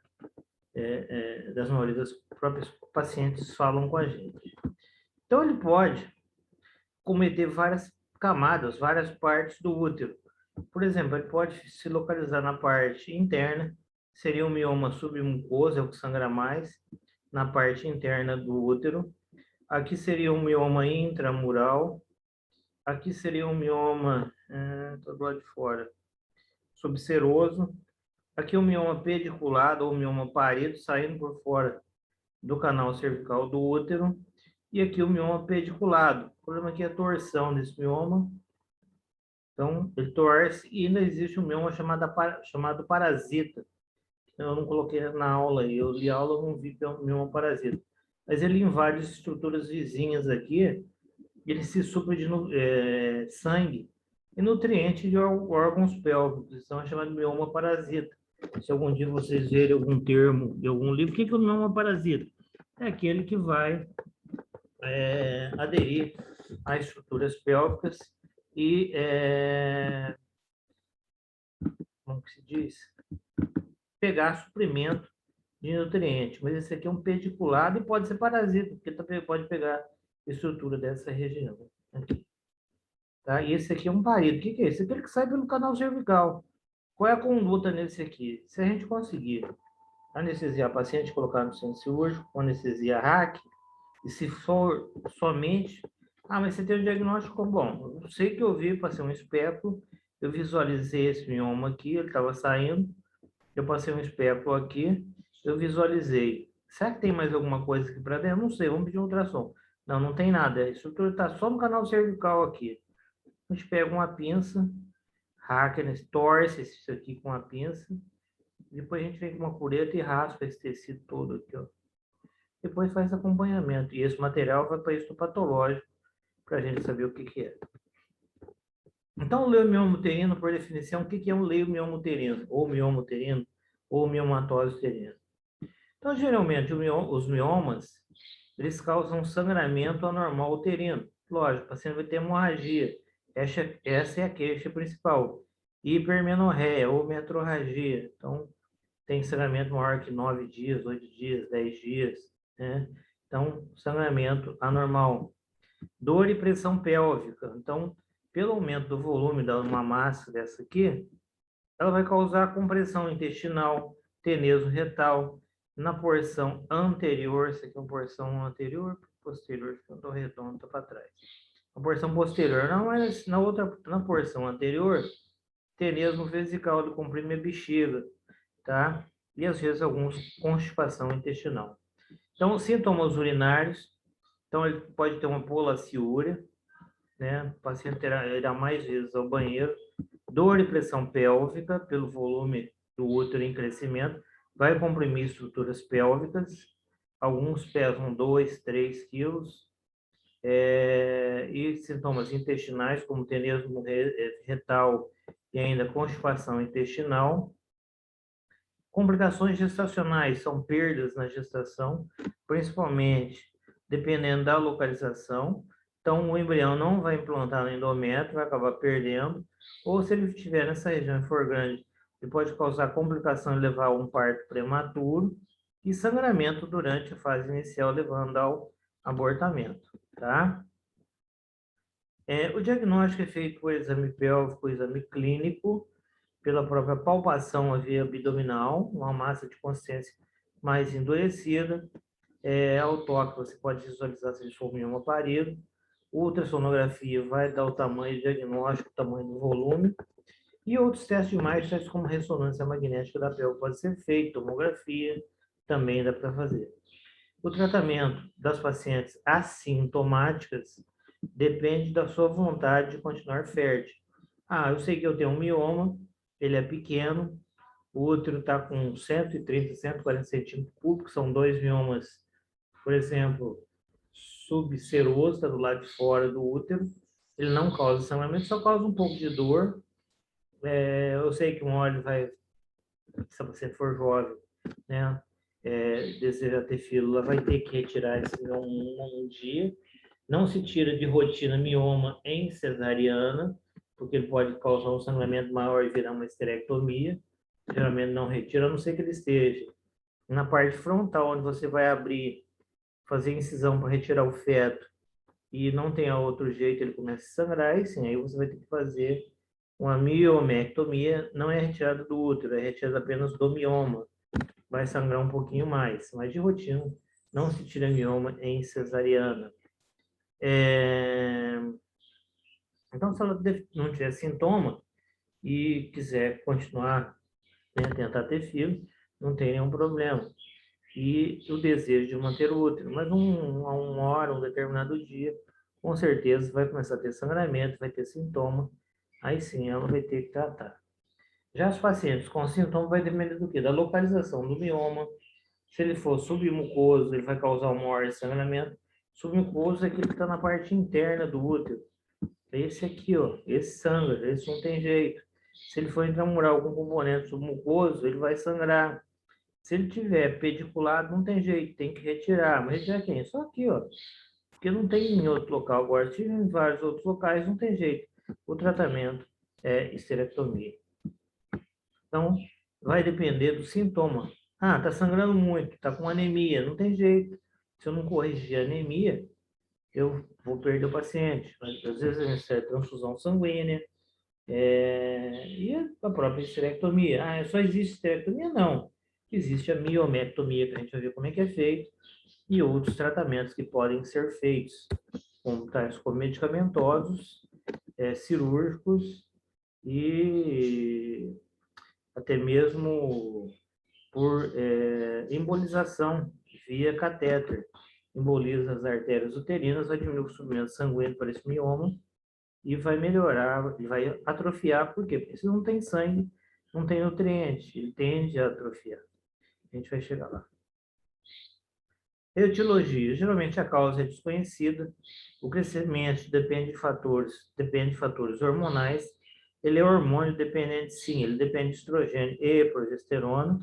das maioria das próprias pacientes falam com a gente. Então, ele pode cometer várias camadas, várias partes do útero. Por exemplo, ele pode se localizar na parte interna, seria um mioma submucoso, é o que sangra mais, na parte interna do útero. Aqui seria um mioma intramural. Aqui seria um mioma do lado de fora, subseroso. Aqui um mioma pediculado ou mioma párido, saindo por fora do canal cervical do útero. E aqui o mioma pediculado. O problema aqui é a torção desse mioma. Então, ele torce e ainda existe um mioma chamado parasita. Eu não coloquei na aula, eu li a aula, não vi que é um mioma parasita. Mas ele invade as estruturas vizinhas aqui, ele se supre de sangue e nutrientes de órgãos pélvicos. Então, é chamado de mioma parasita. Se algum dia vocês verem algum termo de algum livro, o que é o mioma parasita? É aquele que vai aderir a estruturas pélvicas e, como que se diz? Pegar suprimento de nutrientes. Mas esse aqui é um pediculado e pode ser parasita, porque também pode pegar estrutura dessa região. Aqui. Tá? E esse aqui é um parido. O que é esse? Aquele que sai pelo canal cervical. Qual é a conduta nesse aqui? Se a gente conseguir anestesiar a paciente, colocar no centro cirúrgico, com anestesia RAC, e se for somente... mas você tem um diagnóstico bom. Eu sei que eu vi, passei um espéculo, eu visualizei esse mioma aqui, ele estava saindo, eu passei um espéculo aqui, eu visualizei. Será que tem mais alguma coisa aqui para dentro? Não sei, vamos pedir um ultrassom. Não, não tem nada. A estrutura está só no canal cervical aqui. A gente pega uma pinça, hacker, torce isso aqui com a pinça, depois a gente vem com uma cureta e raspa esse tecido todo aqui, ó. Depois faz acompanhamento. E esse material vai para histopatológico, para a gente saber o que é. Então, o leiomioma uterino, por definição, o que é um leiomioma uterino? Ou mioma uterino, ou miomatose uterina. Então, geralmente, os miomas, eles causam sangramento anormal uterino. Lógico, o paciente vai ter hemorragia. Essa é a queixa principal. Hipermenorreia ou metrorragia. Então, tem sangramento maior que 9 dias, 8 dias, 10 dias. Né? Então, sangramento anormal. Dor e pressão pélvica. Então, pelo aumento do volume de uma massa dessa aqui, ela vai causar compressão intestinal, teneso retal, na porção anterior, essa aqui é uma porção anterior, posterior, que eu estou redondo, está para trás. A porção posterior, não, mas na porção anterior, tenesmo vesical, de comprimir a bexiga, tá? E às vezes alguns constipação intestinal. Então, sintomas urinários, então ele pode ter uma polaciúria, né? O paciente irá mais vezes ao banheiro, dor e pressão pélvica pelo volume do útero em crescimento, vai comprimir estruturas pélvicas, alguns pesam 2, 3 quilos, e sintomas intestinais, como tenesmo retal e ainda constipação intestinal. Complicações gestacionais são perdas na gestação, principalmente dependendo da localização. Então, o embrião não vai implantar no endométrio, vai acabar perdendo. Ou se ele estiver nessa região e for grande, ele pode causar complicação e levar a um parto prematuro e sangramento durante a fase inicial, levando ao abortamento, tá? O diagnóstico é feito por exame pélvico, exame clínico, pela própria palpação à via abdominal, uma massa de consistência mais endurecida. Ao toque, você pode visualizar se ele for mioma párido. Ultrassonografia vai dar o tamanho do diagnóstico, o tamanho do volume. E outros testes de imagem, tais como ressonância magnética da pelve, pode ser feito, tomografia também dá para fazer. O tratamento das pacientes assintomáticas depende da sua vontade de continuar fértil. Eu sei que eu tenho um mioma, ele é pequeno, o útero está com 130, 140 centímetros cúbicos, são 2 miomas, por exemplo, subseroso, está do lado de fora do útero, ele não causa sangramento, só causa um pouco de dor. Eu sei que uma hora ele vai se você for jovem, né, deseja ter filho, ela vai ter que retirar esse mioma um dia. Não se tira de rotina mioma em cesariana, porque ele pode causar um sangramento maior e virar uma esterectomia. Geralmente não retira, a não ser que ele esteja na parte frontal, onde você vai abrir, fazer incisão para retirar o feto e não tem outro jeito, ele começa a sangrar, e sim, aí você vai ter que fazer uma miomectomia, não é retirada do útero, é retirada apenas do mioma. Vai sangrar um pouquinho mais, mas de rotina não se tira mioma em cesariana. Então, se ela não tiver sintoma e quiser continuar, né, tentar ter filho, não tem nenhum problema. E o desejo de manter o útero, mas a uma hora, um determinado dia, com certeza vai começar a ter sangramento, vai ter sintoma, aí sim ela vai ter que tratar. Já os pacientes com sintoma vai depender do quê? Da localização do mioma. Se ele for submucoso, ele vai causar um maior sangramento. Submucoso é aquele que está na parte interna do útero. Esse aqui, ó, esse sangra, esse não tem jeito. Se ele for intramural com componente submucoso, ele vai sangrar. Se ele tiver pediculado, não tem jeito, tem que retirar. Mas retirar quem? Só aqui, ó. Porque não tem em outro local. Agora, se tiver em vários outros locais, não tem jeito. O tratamento é esterectomia. Então, vai depender do sintoma. Ah, tá sangrando muito, tá com anemia, não tem jeito. Se eu não corrigir a anemia, eu vou perder o paciente. Às vezes a gente recebe transfusão sanguínea, e a própria esterectomia. Ah, só existe esterectomia? Não. Existe a miomectomia, que a gente vai ver como é que é feito, e outros tratamentos que podem ser feitos, como tais como medicamentosos, cirúrgicos e até mesmo por embolização via catéter. Emboliza as artérias uterinas, vai diminuir o suprimento sanguíneo para esse mioma e vai melhorar, vai atrofiar. Por quê? Porque se não tem sangue, não tem nutriente, ele tende a atrofiar. A gente vai chegar lá. Etiologia. Geralmente a causa é desconhecida. O crescimento depende de fatores hormonais. Ele é hormônio dependente, sim, ele depende de estrogênio e progesterona.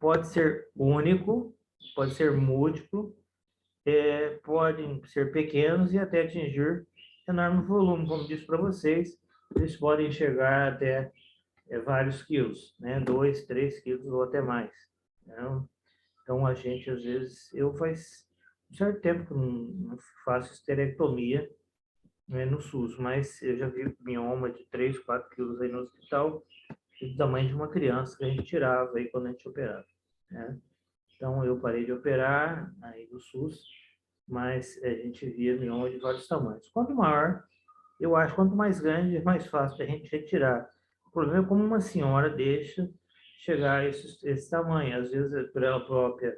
Pode ser único, pode ser múltiplo, podem ser pequenos e até atingir enorme volume, como disse para vocês, eles podem chegar até vários quilos, né? 2, 3 quilos ou até mais. Né? Então, a gente, às vezes, eu faz um certo tempo que não faço esterectomia, né, no SUS, mas eu já vi mioma de 3, 4 quilos aí no hospital, do tamanho de uma criança que a gente tirava aí quando a gente operava, né? Então, eu parei de operar aí no SUS, mas a gente via mioma de vários tamanhos. Quanto maior, eu acho, quanto mais grande, é mais fácil a gente retirar. O problema é como uma senhora deixa chegar a esse tamanho. Às vezes, é por ela própria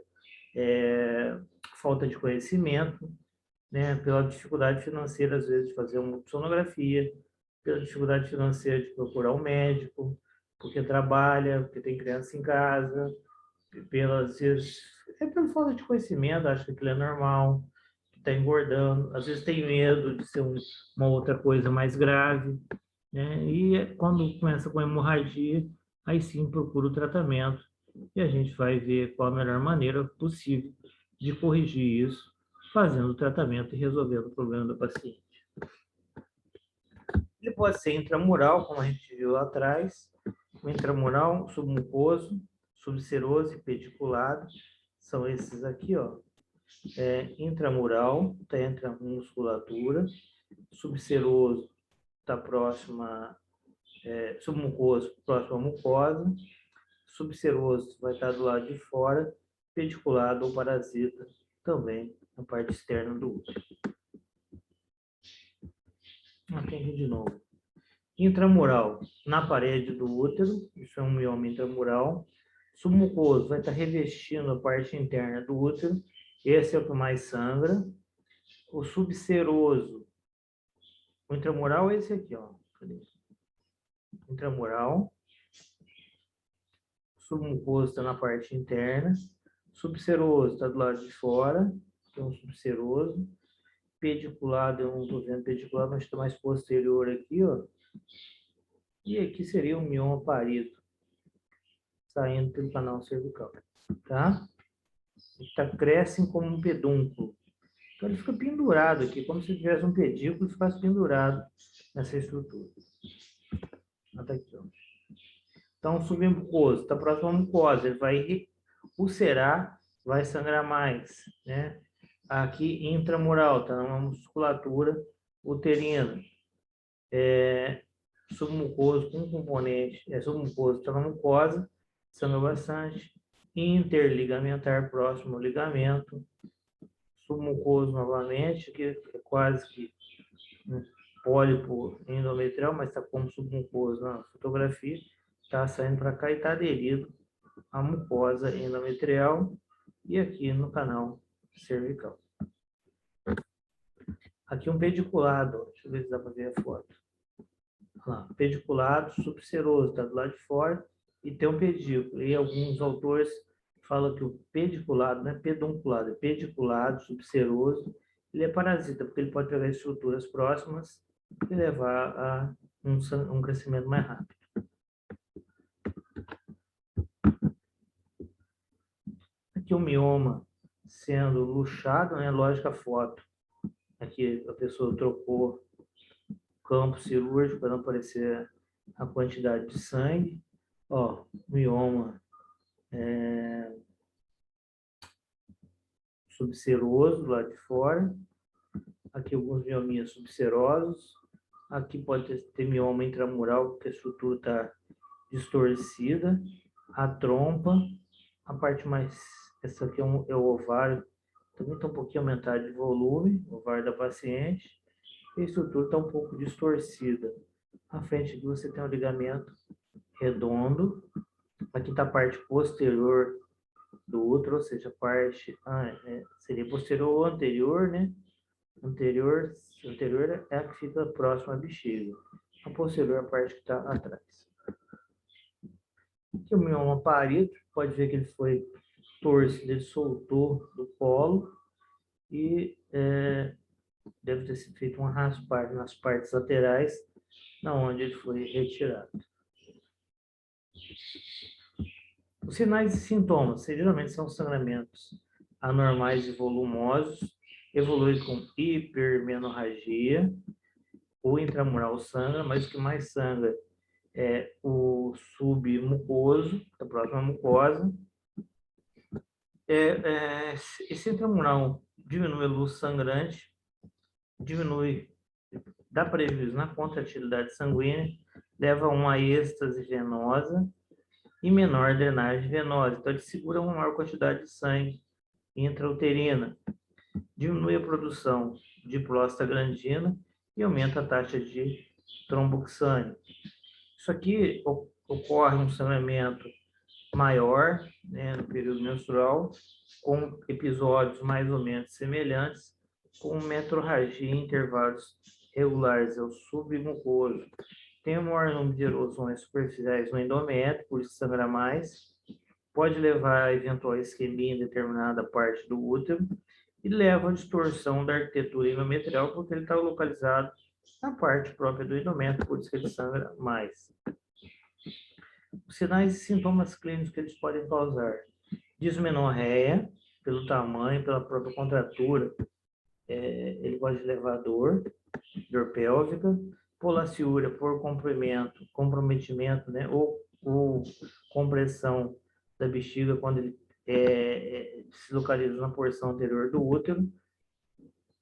falta de conhecimento, né? Pela dificuldade financeira, às vezes, de fazer uma sonografia, pela dificuldade financeira de procurar um médico, porque trabalha, porque tem criança em casa, pelas vezes, pela falta de conhecimento, acha que aquilo é normal, que está engordando, às vezes tem medo de ser uma outra coisa mais grave, né? E quando começa com hemorragia, aí sim procura o tratamento e a gente vai ver qual a melhor maneira possível de corrigir isso, fazendo o tratamento e resolvendo o problema do paciente. Ele pode ser intramural, como a gente viu lá atrás, intramural, submucoso, subseroso e pediculado, são esses aqui, ó. Intramural, está entre a musculatura, subseroso está próxima, submucoso próximo à mucosa, subseroso vai estar do lado de fora, pediculado ou parasita também na parte externa do útero. Aqui de novo. Intramural, na parede do útero, isso é um mioma intramural. Submucoso vai estar revestindo a parte interna do útero, esse é o que mais sangra. O subseroso, o intramural é esse aqui, ó. Intramural. Submucoso está na parte interna. Subseroso está do lado de fora, tem um subseroso. Pediculado, eu não estou vendo pediculado, mas está mais posterior aqui, ó. E aqui seria um mioma párido. saindo pelo canal cervical, tá? Crescem como um pedúnculo. Então, ele fica pendurado aqui, como se tivesse um pedículo e ficasse pendurado nessa estrutura. Até aqui, ó. Então, submucoso, está próximo à mucosa, ele vai ulcerar, vai sangrar mais, né? Aqui, intramural, está numa musculatura uterina. Submucoso com componente, submucoso está na mucosa, sangra bastante. Interligamentar, próximo ao ligamento. Submucoso novamente, que é quase que um pólipo endometrial, mas está como submucoso na fotografia. Está saindo para cá e está aderido à mucosa endometrial e aqui no canal cervical. Aqui um pediculado, deixa eu ver se dá para ver a foto. Olha lá, pediculado subseroso, está do lado de fora e tem um pedículo. E alguns autores falam que o pediculado não é pedunculado, é pediculado, subseroso. Ele é parasita, porque ele pode pegar estruturas próximas e levar a um crescimento mais rápido. Aqui o mioma sendo luxado, né? Lógica foto. Aqui a pessoa trocou campo cirúrgico para não aparecer a quantidade de sangue. Ó, mioma subseroso do lado de fora. Aqui alguns miominhas subserosos. Aqui pode ter mioma intramural, porque a estrutura está distorcida. A trompa, a parte mais... Essa aqui é o ovário, também está um pouquinho aumentado de volume, o ovário da paciente. E a estrutura está um pouco distorcida. À frente aqui você tem um ligamento redondo. Aqui está a parte posterior do útero, ou seja, a parte... seria posterior ou anterior, né? Anterior é a que fica próxima à bexiga. A posterior é a parte que está atrás. Aqui o mioma parieto, pode ver que ele foi torcido, ele soltou do colo e deve ter sido feito um raspar nas partes laterais, na onde ele foi retirado. Os sinais e sintomas, geralmente são sangramentos anormais e volumosos, evolui com hipermenorragia, o intramural sangra, mas o que mais sangra é o submucoso, da próxima mucosa. Esse intramural diminui a luz sangrante, dá prejuízo na contratilidade sanguínea, leva a uma êxtase venosa e menor drenagem venosa. Então, ele segura uma maior quantidade de sangue intrauterina, diminui a produção de prostaglandina e aumenta a taxa de tromboxane. Isso aqui ocorre um sangramento maior, né, no período menstrual, com episódios mais ou menos semelhantes, com metrorragia em intervalos regulares, é o submucoso. Tem o maior número de erosões superficiais no endométrio, por isso sangra mais, pode levar a eventual isquemia em determinada parte do útero e leva à distorção da arquitetura endometrial, porque ele está localizado na parte própria do endométrio, por isso que ele sangra mais. Os sinais e sintomas clínicos que eles podem causar: dismenorreia, pelo tamanho, pela própria contratura, ele pode levar a dor pélvica, polaciúria por comprometimento, né, ou compressão da bexiga quando ele se localiza na porção anterior do útero.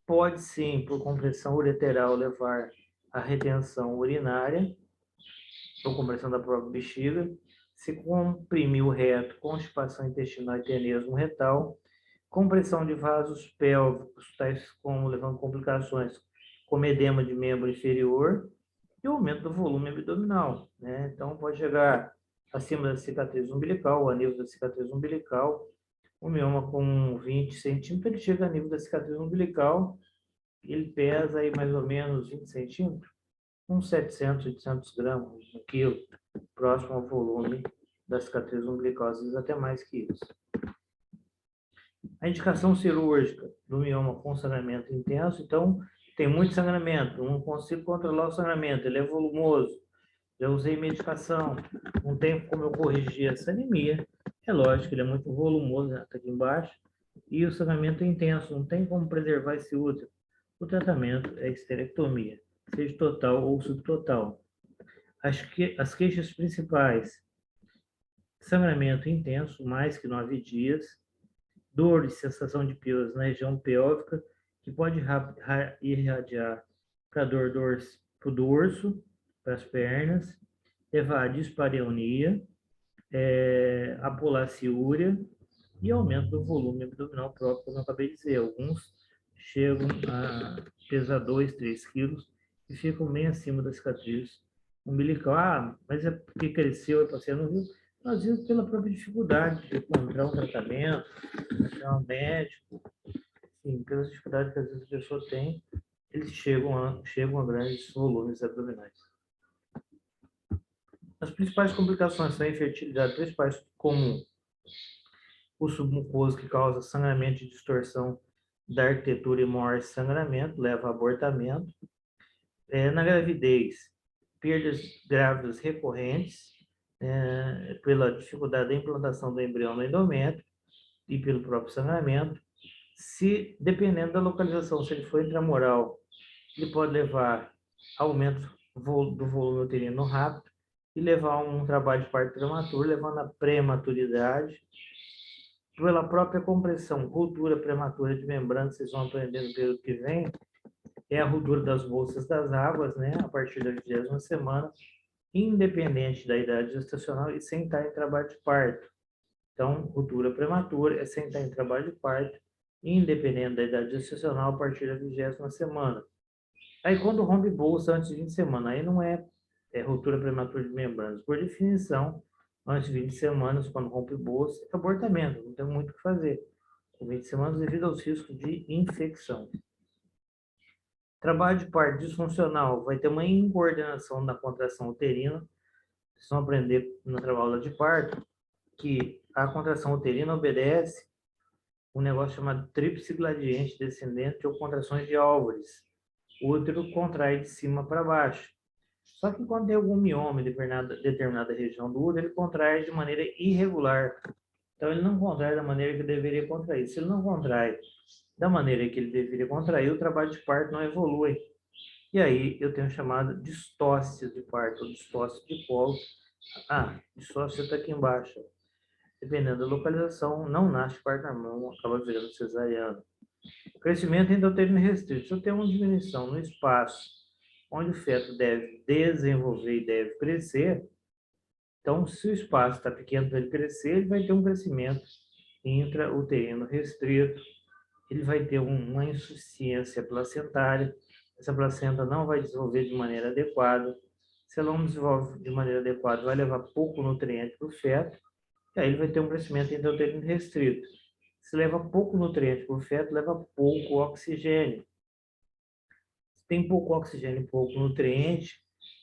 Pode sim, por compressão ureteral, levar à retenção urinária ou compressão da própria bexiga. Se comprimir o reto, constipação intestinal e tenesmo retal, compressão de vasos pélvicos, tais como levando complicações como edema de membro inferior e o aumento do volume abdominal, né? Então, pode chegar acima da cicatriz umbilical, a nível da cicatriz umbilical. O mioma com 20 centímetros, ele chega a nível da cicatriz umbilical, ele pesa aí mais ou menos 20 centímetros, uns 700, 800 gramas no quilo, próximo ao volume da cicatriz umbilical, às vezes até mais que isso. A indicação cirúrgica do mioma com sangramento intenso, então, tem muito sangramento, não consigo controlar o sangramento, ele é volumoso, Já usei medicação, não tem como eu corrigir essa anemia. É lógico, ele é muito volumoso, né? Tá aqui embaixo, e o sangramento é intenso, não tem como preservar esse útero. O tratamento é esterectomia, seja total ou subtotal. As queixas principais: sangramento intenso, mais que 9 dias, dor e sensação de piores na região pélvica, que pode irradiar para o dorso, para as pernas, levar a dispareunia, apolaciúria e aumento do volume abdominal próprio, como eu acabei de dizer. Alguns chegam a pesar 2, 3 quilos e ficam bem acima da cicatriz umbilical. Ah, mas é porque cresceu e você não viu? Às vezes pela própria dificuldade de encontrar um tratamento, encontrar um médico, sim, pelas dificuldades que às vezes a pessoa tem, eles chegam a grandes volumes abdominais. As principais complicações são a infertilidade, principais comum, o submucoso, que causa sangramento e distorção da arquitetura e maior sangramento, leva a abortamento. Na gravidez, perdas grávidas recorrentes, pela dificuldade da implantação do embrião no endométrio e pelo próprio sangramento. Se, dependendo da localização, se ele for intramural, ele pode levar a aumento do volume uterino rápido e levar a um trabalho de parto prematuro, levando à prematuridade. Pela própria compressão, ruptura prematura de membrana, vocês vão aprender no período que vem, é a ruptura das bolsas das águas, né, a partir da 20ª semana, independente da idade gestacional e sem estar em trabalho de parto. Então, ruptura prematura é sem estar em trabalho de parto, independente da idade gestacional, a partir da 20ª semana. Aí, quando rompe bolsa antes de 20 semanas, aí não é ruptura prematura de membranas. Por definição, antes de 20 semanas, quando rompe bolsa, é abortamento, não tem muito o que fazer. Com 20 semanas, devido aos riscos de infecção. Trabalho de parto disfuncional vai ter uma incoordenação da contração uterina. Vocês vão aprender na trabalho de parto que a contração uterina obedece um negócio chamado tríplice gradiente descendente ou contrações de Álvares. O útero contrai de cima para baixo. Só que quando tem algum mioma em determinada região do útero, ele contrai de maneira irregular. Então, ele não contrai da maneira que deveria contrair. Se ele não contrai da maneira que ele deveria contrair, o trabalho de parto não evolui. E aí, eu tenho chamado distócia de parto, ou distócia de colo. Distócia está aqui embaixo. Dependendo da localização, não nasce parto normal, acaba virando cesariana. O crescimento endoteliano restrito. Se eu tenho uma diminuição no espaço onde o feto deve desenvolver e deve crescer, então, se o espaço está pequeno para ele crescer, ele vai ter um crescimento intrauterino restrito, ele vai ter uma insuficiência placentária, essa placenta não vai desenvolver de maneira adequada, se ela não desenvolve de maneira adequada, vai levar pouco nutriente para o feto, e aí ele vai ter um crescimento intrauterino restrito. Se leva pouco nutriente para o feto, leva pouco oxigênio. Se tem pouco oxigênio e pouco nutriente,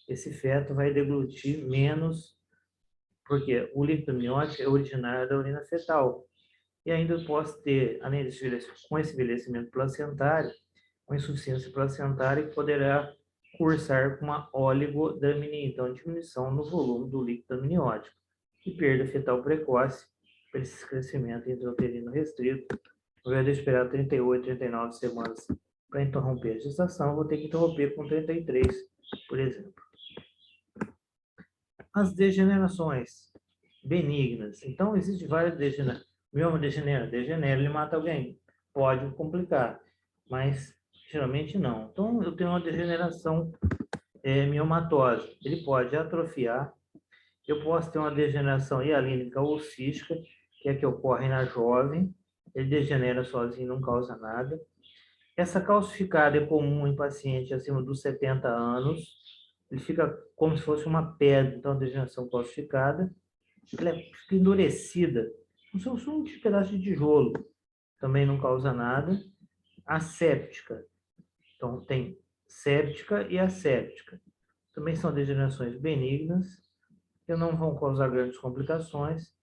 esse feto vai deglutir menos, porque o líquido amniótico é originário da urina fetal. E ainda posso ter, além com esse envelhecimento placentário, uma insuficiência placentária que poderá cursar com uma oligodramia, então diminuição no volume do líquido amniótico e perda fetal precoce por esse crescimento intrauterino restrito. Ao invés de esperar 38, 39 semanas para interromper a gestação, vou ter que interromper com 33, por exemplo. As degenerações benignas. Então, existem várias degenerações. Mioma degenera, ele mata alguém. Pode complicar, mas geralmente não. Então, eu tenho uma degeneração miomatose. Ele pode atrofiar. Eu posso ter uma degeneração hialínica ou cística, que é a que ocorre na jovem. Ele degenera sozinho, não causa nada. Essa calcificada é comum em pacientes acima dos 70 anos. Ele fica como se fosse uma pedra, então a degeneração calcificada. Ela fica endurecida, como se fosse um pedaço de tijolo. Também não causa nada. Asséptica. Então, tem séptica e asséptica. Também são degenerações benignas, que não vão causar grandes complicações.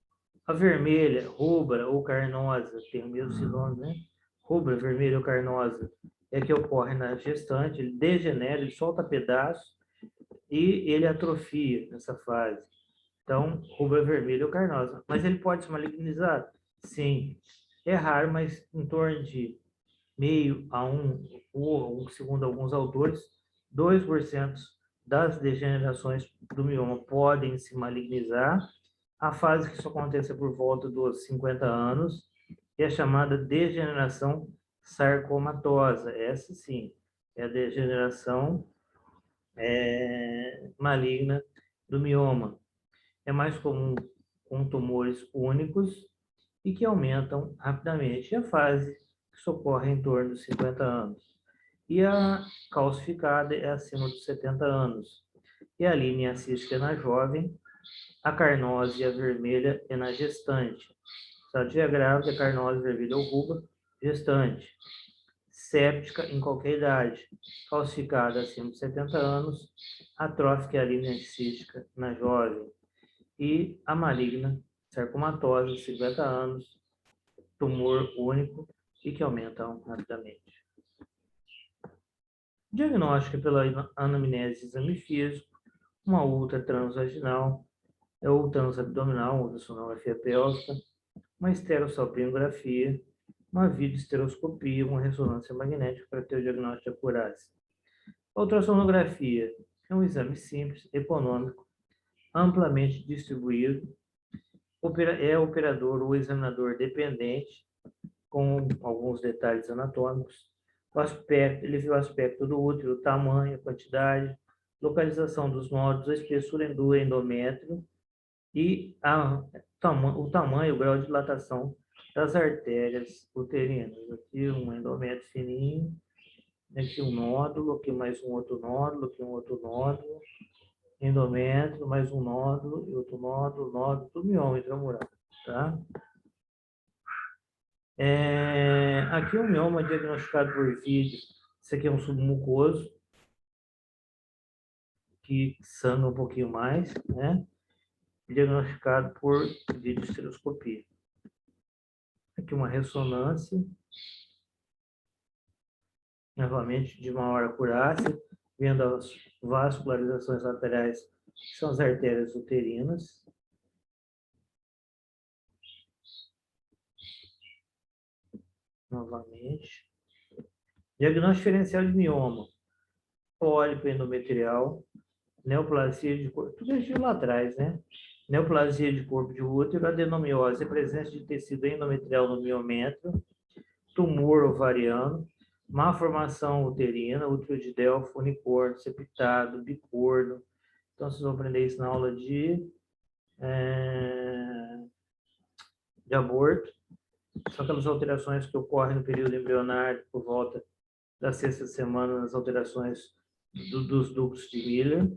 A vermelha, rubra ou carnosa, tem o mesmo sinônimo, né? Rubra, vermelha ou carnosa, é que ocorre na gestante, ele degenera, ele solta pedaços, e ele atrofia nessa fase. Então, rubra vermelha ou carnosa. Mas ele pode se malignizar? Sim. É raro, mas em torno de meio a ou segundo alguns autores, 2% das degenerações do mioma podem se malignizar. A fase que isso acontece por volta dos 50 anos é chamada degeneração sarcomatosa. Essa sim, é a degeneração maligna do mioma. É mais comum com tumores únicos e que aumentam rapidamente. E a fase que socorre em torno dos 50 anos. E a calcificada é acima dos 70 anos. E a linha cística é na jovem, a carnose e a vermelha é na gestante. Sadia grávida, a carnose, vermelha ou rubra, gestante. Séptica em qualquer idade, calcificada acima de 70 anos, atrófica e a linha cística na jovem. E a maligna, sarcomatosa, 50 anos, tumor único e que aumentam rapidamente. Diagnóstico pela anamnese e exame físico, uma ultra transvaginal, ou transabdominal, ultrassonografia pélvica, uma esterossalpingografia, uma videoestereoscopia, uma ressonância magnética para ter o diagnóstico de acurácia. A ultrassonografia é um exame simples, econômico, amplamente distribuído, é operador ou examinador dependente, com alguns detalhes anatômicos. O aspecto, ele vê o aspecto do útero, o tamanho, a quantidade, localização dos nódulos, a espessura do endométrio e o tamanho, o grau de dilatação das artérias uterinas. Aqui um endométrio fininho, aqui um nódulo, aqui mais um outro nódulo, aqui um outro nódulo, endométrio, mais um nódulo, e outro nódulo, nódulo, tudo mioma intramural, tá? Aqui um mioma diagnosticado por vídeo. Esse aqui é um submucoso, que sangra um pouquinho mais, né? Diagnosticado por videoestereoscopia. Aqui uma ressonância, novamente de maior acurácia, vendo as vascularizações laterais, que são as artérias uterinas. Novamente. Diagnóstico diferencial de mioma. Pólipo endometrial, neoplasia de corpo, tudo isso lá atrás, né? Neoplasia de corpo de útero, adenomiose, presença de tecido endometrial no miométrio, tumor ovariano, má formação uterina, útero de Delfo, unicorno, septado, bicorno. Então, vocês vão aprender isso na aula de aborto. São aquelas alterações que ocorrem no período embrionário por volta da sexta semana, nas alterações dos ductos de Miller,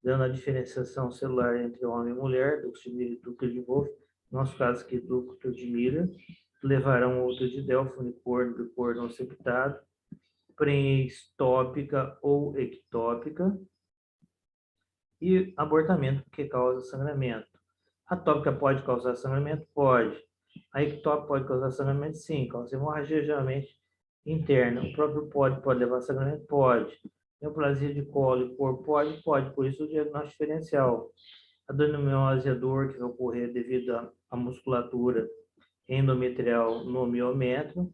dando a diferenciação celular entre homem e mulher, ducto de Miller e ducto de Wolff, no nosso caso aqui, ducto de Miller, que levarão ao útero de Delfo, unicorno, bicorno ou septado, pré-ectópica ou ectópica, e abortamento que causa sangramento. A tópica pode causar sangramento? Pode. A ectópica pode causar sangramento? Sim, causa hemorragia geralmente interna. O próprio pode levar a sangramento? Pode. Neoplasia de colo e corpo? Pode. Por isso o diagnóstico diferencial. A adenomiose, a dor que vai ocorrer devido à musculatura endometrial no miométrio,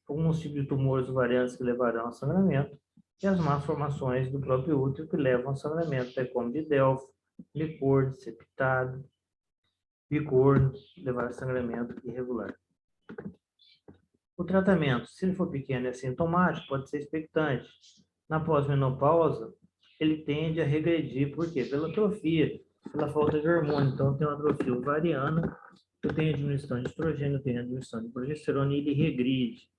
alguns tipos de tumores ovarianos que levarão a sangramento, e as malformações do próprio útero que levam a sangramento, como de Delfo, licor, septado, bicorno, levar a sangramento irregular. O tratamento, se ele for pequeno e assintomático, pode ser expectante. Na pós-menopausa, ele tende a regredir, por quê? Pela atrofia, pela falta de hormônio. Então, tem uma atrofia ovariana, eu tenho diminuição de estrogênio, eu tenho diminuição de progesterona e ele regride.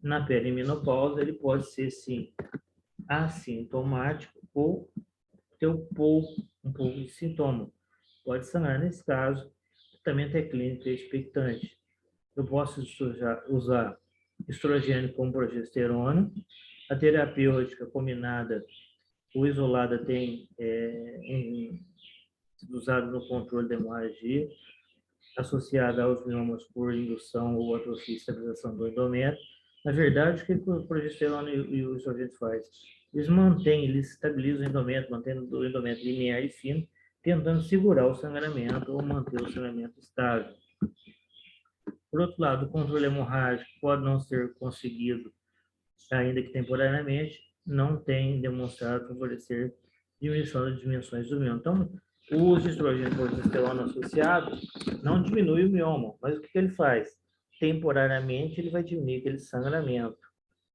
Na perimenopausa, ele pode ser, sim, assintomático ou ter um pouco de sintoma. Pode sangrar nesse caso. O tratamento é clínico e expectante. Eu posso usar estrogênio com progesterona. A terapêutica combinada ou isolada tem sido usada no controle da hemorragia, associada aos miomas por indução ou atrofia e estabilização do endométrio. Na verdade, o que o progesterona e o estrogênio faz? Eles estabilizam o endométrio, mantendo o endométrio linear e fino, tentando segurar o sangramento ou manter o sangramento estável. Por outro lado, o controle hemorrágico pode não ser conseguido, ainda que temporariamente, não tem demonstrado favorecer diminuição das dimensões do mioma. Então, o uso de estrogênio e progesterona associado não diminui o mioma, mas o que ele faz? Temporariamente, ele vai diminuir aquele sangramento.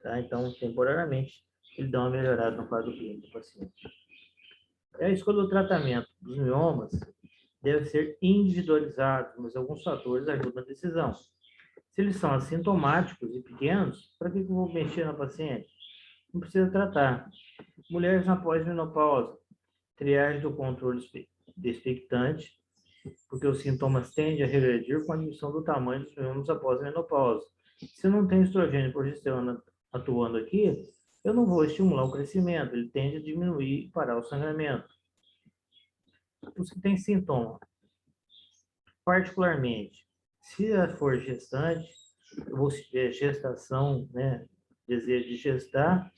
Tá? Então, temporariamente, ele dá uma melhorada no quadro clínico do paciente. A escolha do tratamento dos miomas deve ser individualizado, mas alguns fatores ajudam na decisão. Se eles são assintomáticos e pequenos, para que eu vou mexer na paciente? Não precisa tratar. Mulheres na pós-menopausa, triagem do controle expectante, porque os sintomas tendem a regredir com a diminuição do tamanho dos miomas após a menopausa. Se não tem estrogênio e progesterona atuando aqui, eu não vou estimular o crescimento, ele tende a diminuir e parar o sangramento. Os que têm sintoma, particularmente, se for gestante, eu vou gestação, né, desejo de gestar,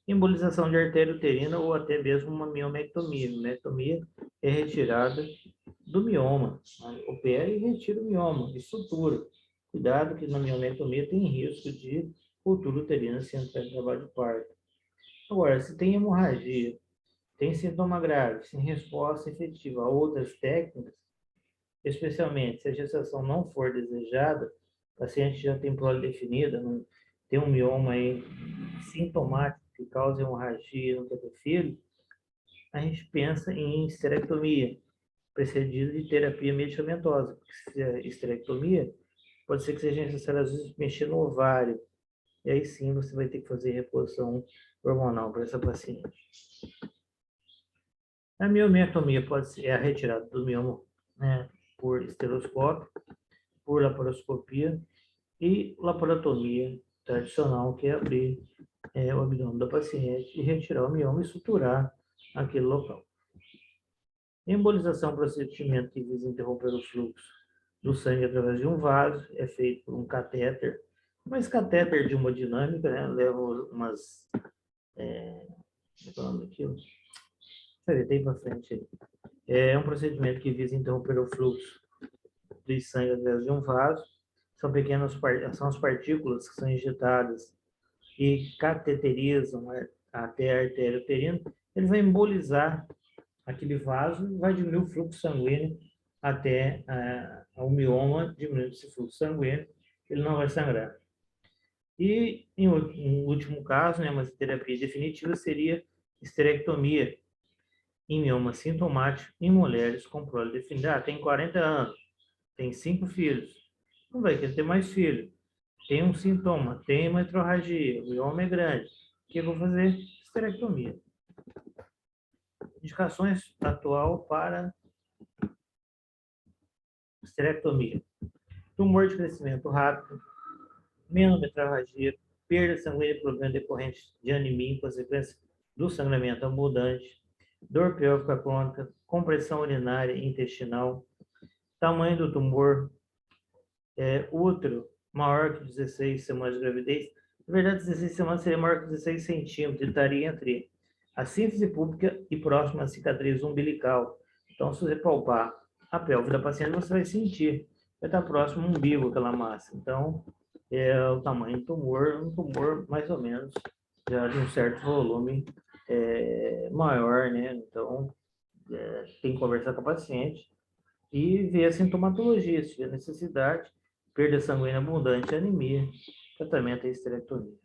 embolização de artéria uterina ou até mesmo uma miomectomia. Miomectomia é retirada do mioma. Opera e retira o mioma e sutura. Cuidado que na miomectomia tem risco de ruptura uterina se entrar em trabalho de parto. Agora, se tem hemorragia, tem sintoma grave, sem resposta efetiva a outras técnicas, especialmente se a gestação não for desejada, o paciente já tem prole definida, não tem um mioma aí sintomático que causa hemorragia, não quer ter filho, a gente pensa em esterectomia, precedido de terapia medicamentosa. Porque se é esterectomia, pode ser que seja necessário, às vezes, mexer no ovário. E aí sim você vai ter que fazer reposição hormonal para essa paciente. A miomectomia pode ser a retirada do mioma, né, por esteroscópio, por laparoscopia e laparotomia tradicional, que é abrir o abdômen da paciente e retirar o mioma e suturar aquele local. Embolização é um procedimento que visa interromper o fluxo do sangue através de um vaso, é feito por um catéter, mas catéter de hemodinâmica, né, leva umas... Como é daquilo? Tem bastante aí. É um procedimento que visa interromper o fluxo de sangue através de um vaso. São pequenas são as partículas que são injetadas e cateterizam até a artéria uterina. Ele vai embolizar aquele vaso e vai diminuir o fluxo sanguíneo até o mioma, diminuindo esse fluxo sanguíneo, ele não vai sangrar. E, em último caso, né, uma terapia definitiva seria esterectomia em mioma sintomático em mulheres com prole definida. Tem 40 anos, tem 5 filhos, não vai querer ter mais filho. Tem um sintoma, tem uma hemorragia, o mioma é grande. O que eu vou fazer? Esterectomia. Indicações atual para esterectomia. Tumor de crescimento rápido, menometralgia, perda sanguínea por problema decorrente de anemia em consequência do sangramento abundante, dor pélvica crônica, compressão urinária intestinal, tamanho do tumor, útero maior que 16 semanas de gravidez. Na verdade, 16 semanas seria maior que 16 centímetros, ele estaria entre a síntese pública e próxima à cicatriz umbilical. Então, se você palpar a pelve da paciente, você vai sentir, vai estar próximo ao umbigo aquela massa. Então, o tamanho do tumor, um tumor mais ou menos já de um certo volume maior, né? Então, tem que conversar com a paciente e ver a sintomatologia, se tiver necessidade, perda sanguínea abundante, anemia, tratamento é esterectomia.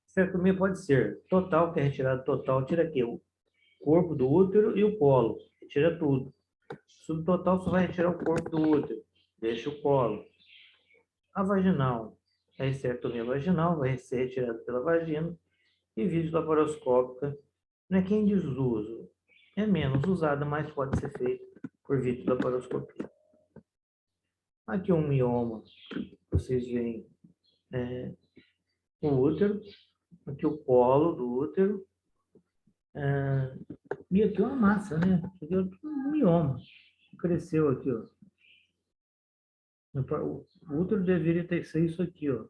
Esterectomia pode ser total, que é retirada total, tira aqui o corpo do útero e o colo, retira tudo. Subtotal só vai retirar o corpo do útero, deixa o colo. A vaginal, a esterectomia vaginal vai ser retirada pela vagina e vídeo laparoscópica não é que em desuso, é menos usada, mas pode ser feita por vídeo laparoscopia. Aqui um mioma, vocês veem o útero, aqui o colo do útero, e aqui uma massa, né? Aqui é um mioma, cresceu aqui, ó. O útero deveria ser isso aqui, ó.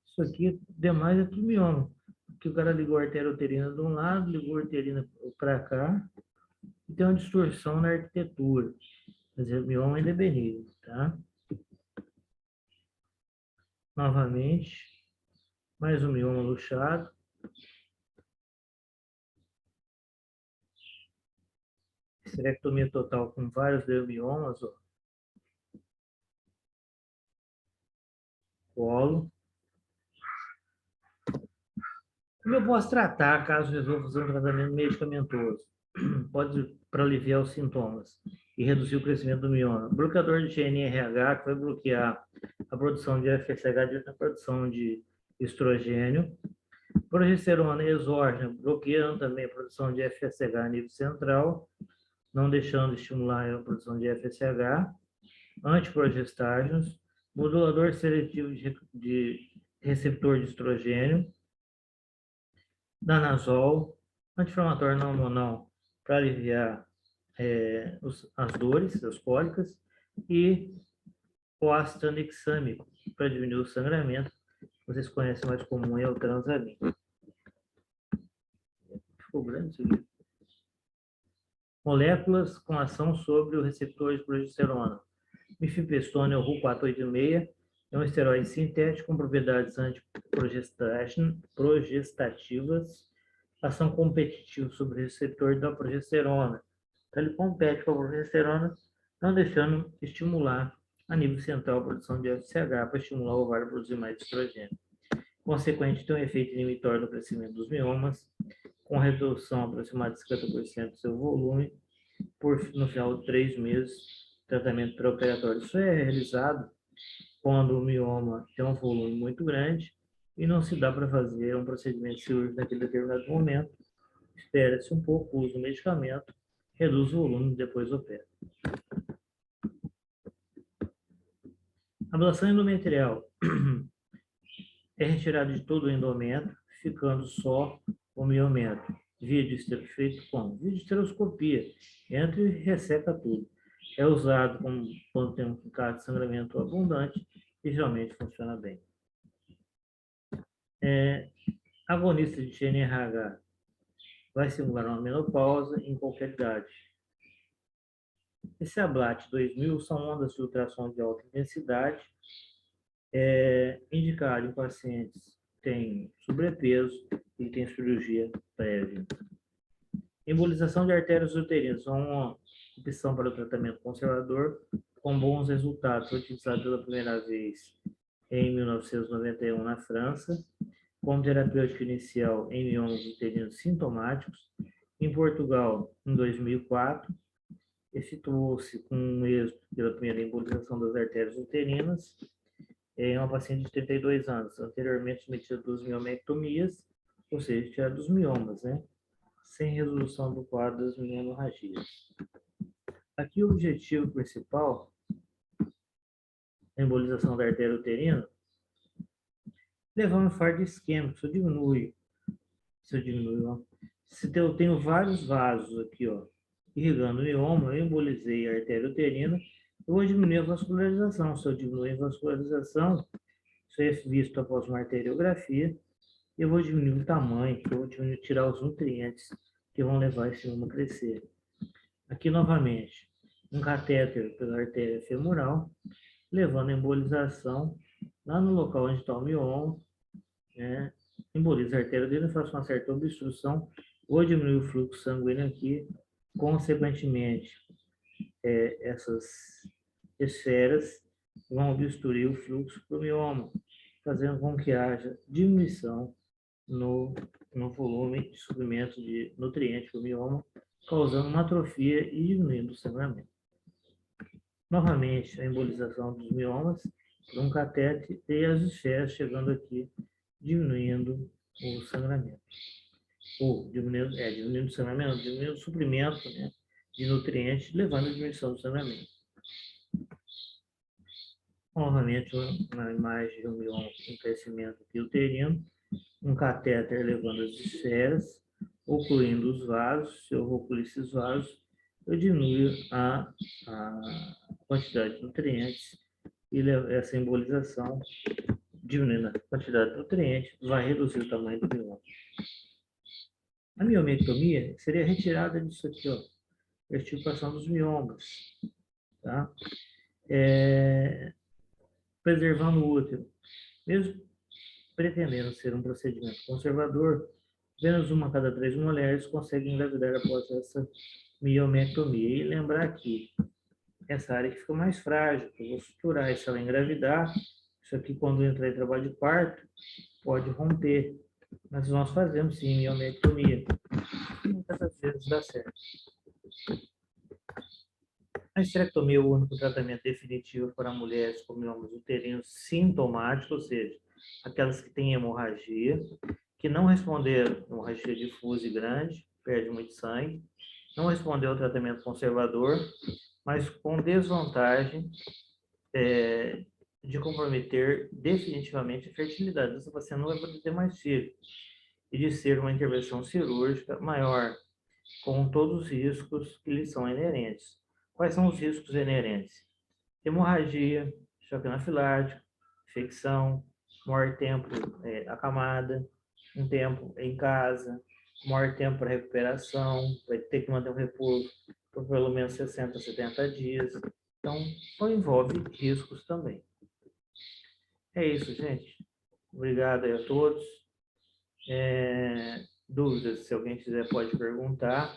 Isso aqui, demais, é tudo mioma. Porque o cara ligou a artéria uterina de um lado, ligou a uterina para cá, e tem uma distorção na arquitetura. Mas o mioma ainda é benigno, tá? Novamente, mais um mioma luxado. Esterectomia total com vários leomiomas, ó. Colo. Como eu posso tratar caso resolva fazer um tratamento medicamentoso? Pode para aliviar os sintomas e reduzir o crescimento do mioma. Bloqueador de GNRH, que vai bloquear a produção de FSH, a produção de estrogênio. Progesterona exógena, bloqueando também a produção de FSH a nível central, não deixando de estimular a produção de FSH. Antiprogestágenos, modulador seletivo de receptor de estrogênio, danazol, anti-inflamatório não hormonal para aliviar as dores, as cólicas, e o ácido tranexâmico para diminuir o sangramento. Vocês conhecem, mais comum é o transamin. Ficou grande isso aqui. Moléculas com ação sobre o receptor de progesterona. Mifepristona, o RU486, é um esteroide sintético com propriedades antiprogestativas, ação competitiva sobre o receptor da progesterona. Então, ele compete com a progesterona, não deixando estimular a nível central a produção de FSH para estimular o ovário a produzir mais estrogênio. Consequente, tem um efeito inibitório no crescimento dos miomas, com redução aproximada de 50% do seu volume, no final de 3 meses, tratamento pré-operatório. Isso é realizado quando o mioma tem um volume muito grande e não se dá para fazer um procedimento cirúrgico naquele determinado momento. Espera-se um pouco, usa o medicamento, reduz o volume e depois opera. Ablação endometrial é retirado de todo o endométrio, ficando só o miométrio. Vídeo feito como? Videoestereoscopia. Entra e resseca tudo. É usado quando tem um caso de sangramento abundante e geralmente funciona bem. Agonista de GNRH vai simular uma menopausa em qualquer idade. Esse Ablat 2000 são ondas de ultrassom de alta intensidade, indicado em pacientes que têm sobrepeso e têm cirurgia prévia. Embolização de artérias uterinas é uma opção para o tratamento conservador, com bons resultados. Foi utilizado pela primeira vez em 1991 na França, como terapêutica inicial em miomas uterinos sintomáticos. Em Portugal, em 2004, efetuou-se com êxito pela primeira embolização das artérias uterinas em uma paciente de 32 anos, anteriormente submetida a 2 miomectomias, ou seja, tirada dos miomas, né? Sem resolução do quadro das miomorragias. Aqui o objetivo principal da embolização da artéria uterina, levar um infarto isquêmico. Se eu diminui, ó. Se eu tenho vários vasos aqui, ó, irrigando o mioma, eu embolizei a artéria uterina, eu vou diminuir a vascularização. Se eu diminuir a vascularização, isso é visto após uma arteriografia, eu vou diminuir o tamanho, eu vou tirar os nutrientes que vão levar esse mioma a crescer. Aqui, novamente, um catéter pela artéria femoral, levando a embolização lá no local onde está o mioma, né? Emboliza a artéria dele, faz uma certa obstrução, vou diminuir o fluxo sanguíneo aqui, consequentemente, essas esferas vão obstruir o fluxo para o mioma, fazendo com que haja diminuição no volume de suprimento de nutrientes para o mioma, causando uma atrofia e diminuindo o sangramento. Novamente, a embolização dos miomas por um catéter e as esferas chegando aqui, diminuindo o sangramento. Ou diminuindo o sangramento, diminuindo o suprimento, né, de nutrientes, levando à diminuição do sangramento. Novamente, uma imagem de um mioma com crescimento uterino, um catéter levando as esferas, ocluindo os vasos. Se eu ocluir esses vasos, eu diminuo a quantidade de nutrientes essa embolização, diminuindo a quantidade de nutrientes, vai reduzir o tamanho do mioma. A miomectomia seria a retirada disso aqui, ó, a extirpação dos miomas, tá? Preservando o útero. Mesmo pretendendo ser um procedimento conservador, apenas 1 a cada 3 mulheres conseguem engravidar após essa miomectomia. E lembrar que essa área que fica mais frágil, eu vou suturar, e se ela engravidar, isso aqui quando entrar em trabalho de parto, pode romper. Mas nós fazemos sim miomectomia. Muitas das vezes dá certo. A esterectomia é o único tratamento definitivo para mulheres com miomas uterinos sintomáticos, ou seja, aquelas que têm hemorragia, que não responderam a hemorragia difusa e grande, perde muito sangue, não respondeu ao tratamento conservador, mas com desvantagem de comprometer definitivamente a fertilidade. Essa paciente não vai poder ter mais filhos. E de ser uma intervenção cirúrgica maior, com todos os riscos que lhe são inerentes. Quais são os riscos inerentes? Hemorragia, choque anafilático, infecção, maior tempo acamada, um tempo em casa, maior tempo para recuperação, vai ter que manter um repouso por pelo menos 60 a 70 dias. Então, envolve riscos também. É isso, gente. Obrigado aí a todos. Dúvidas, se alguém quiser, pode perguntar.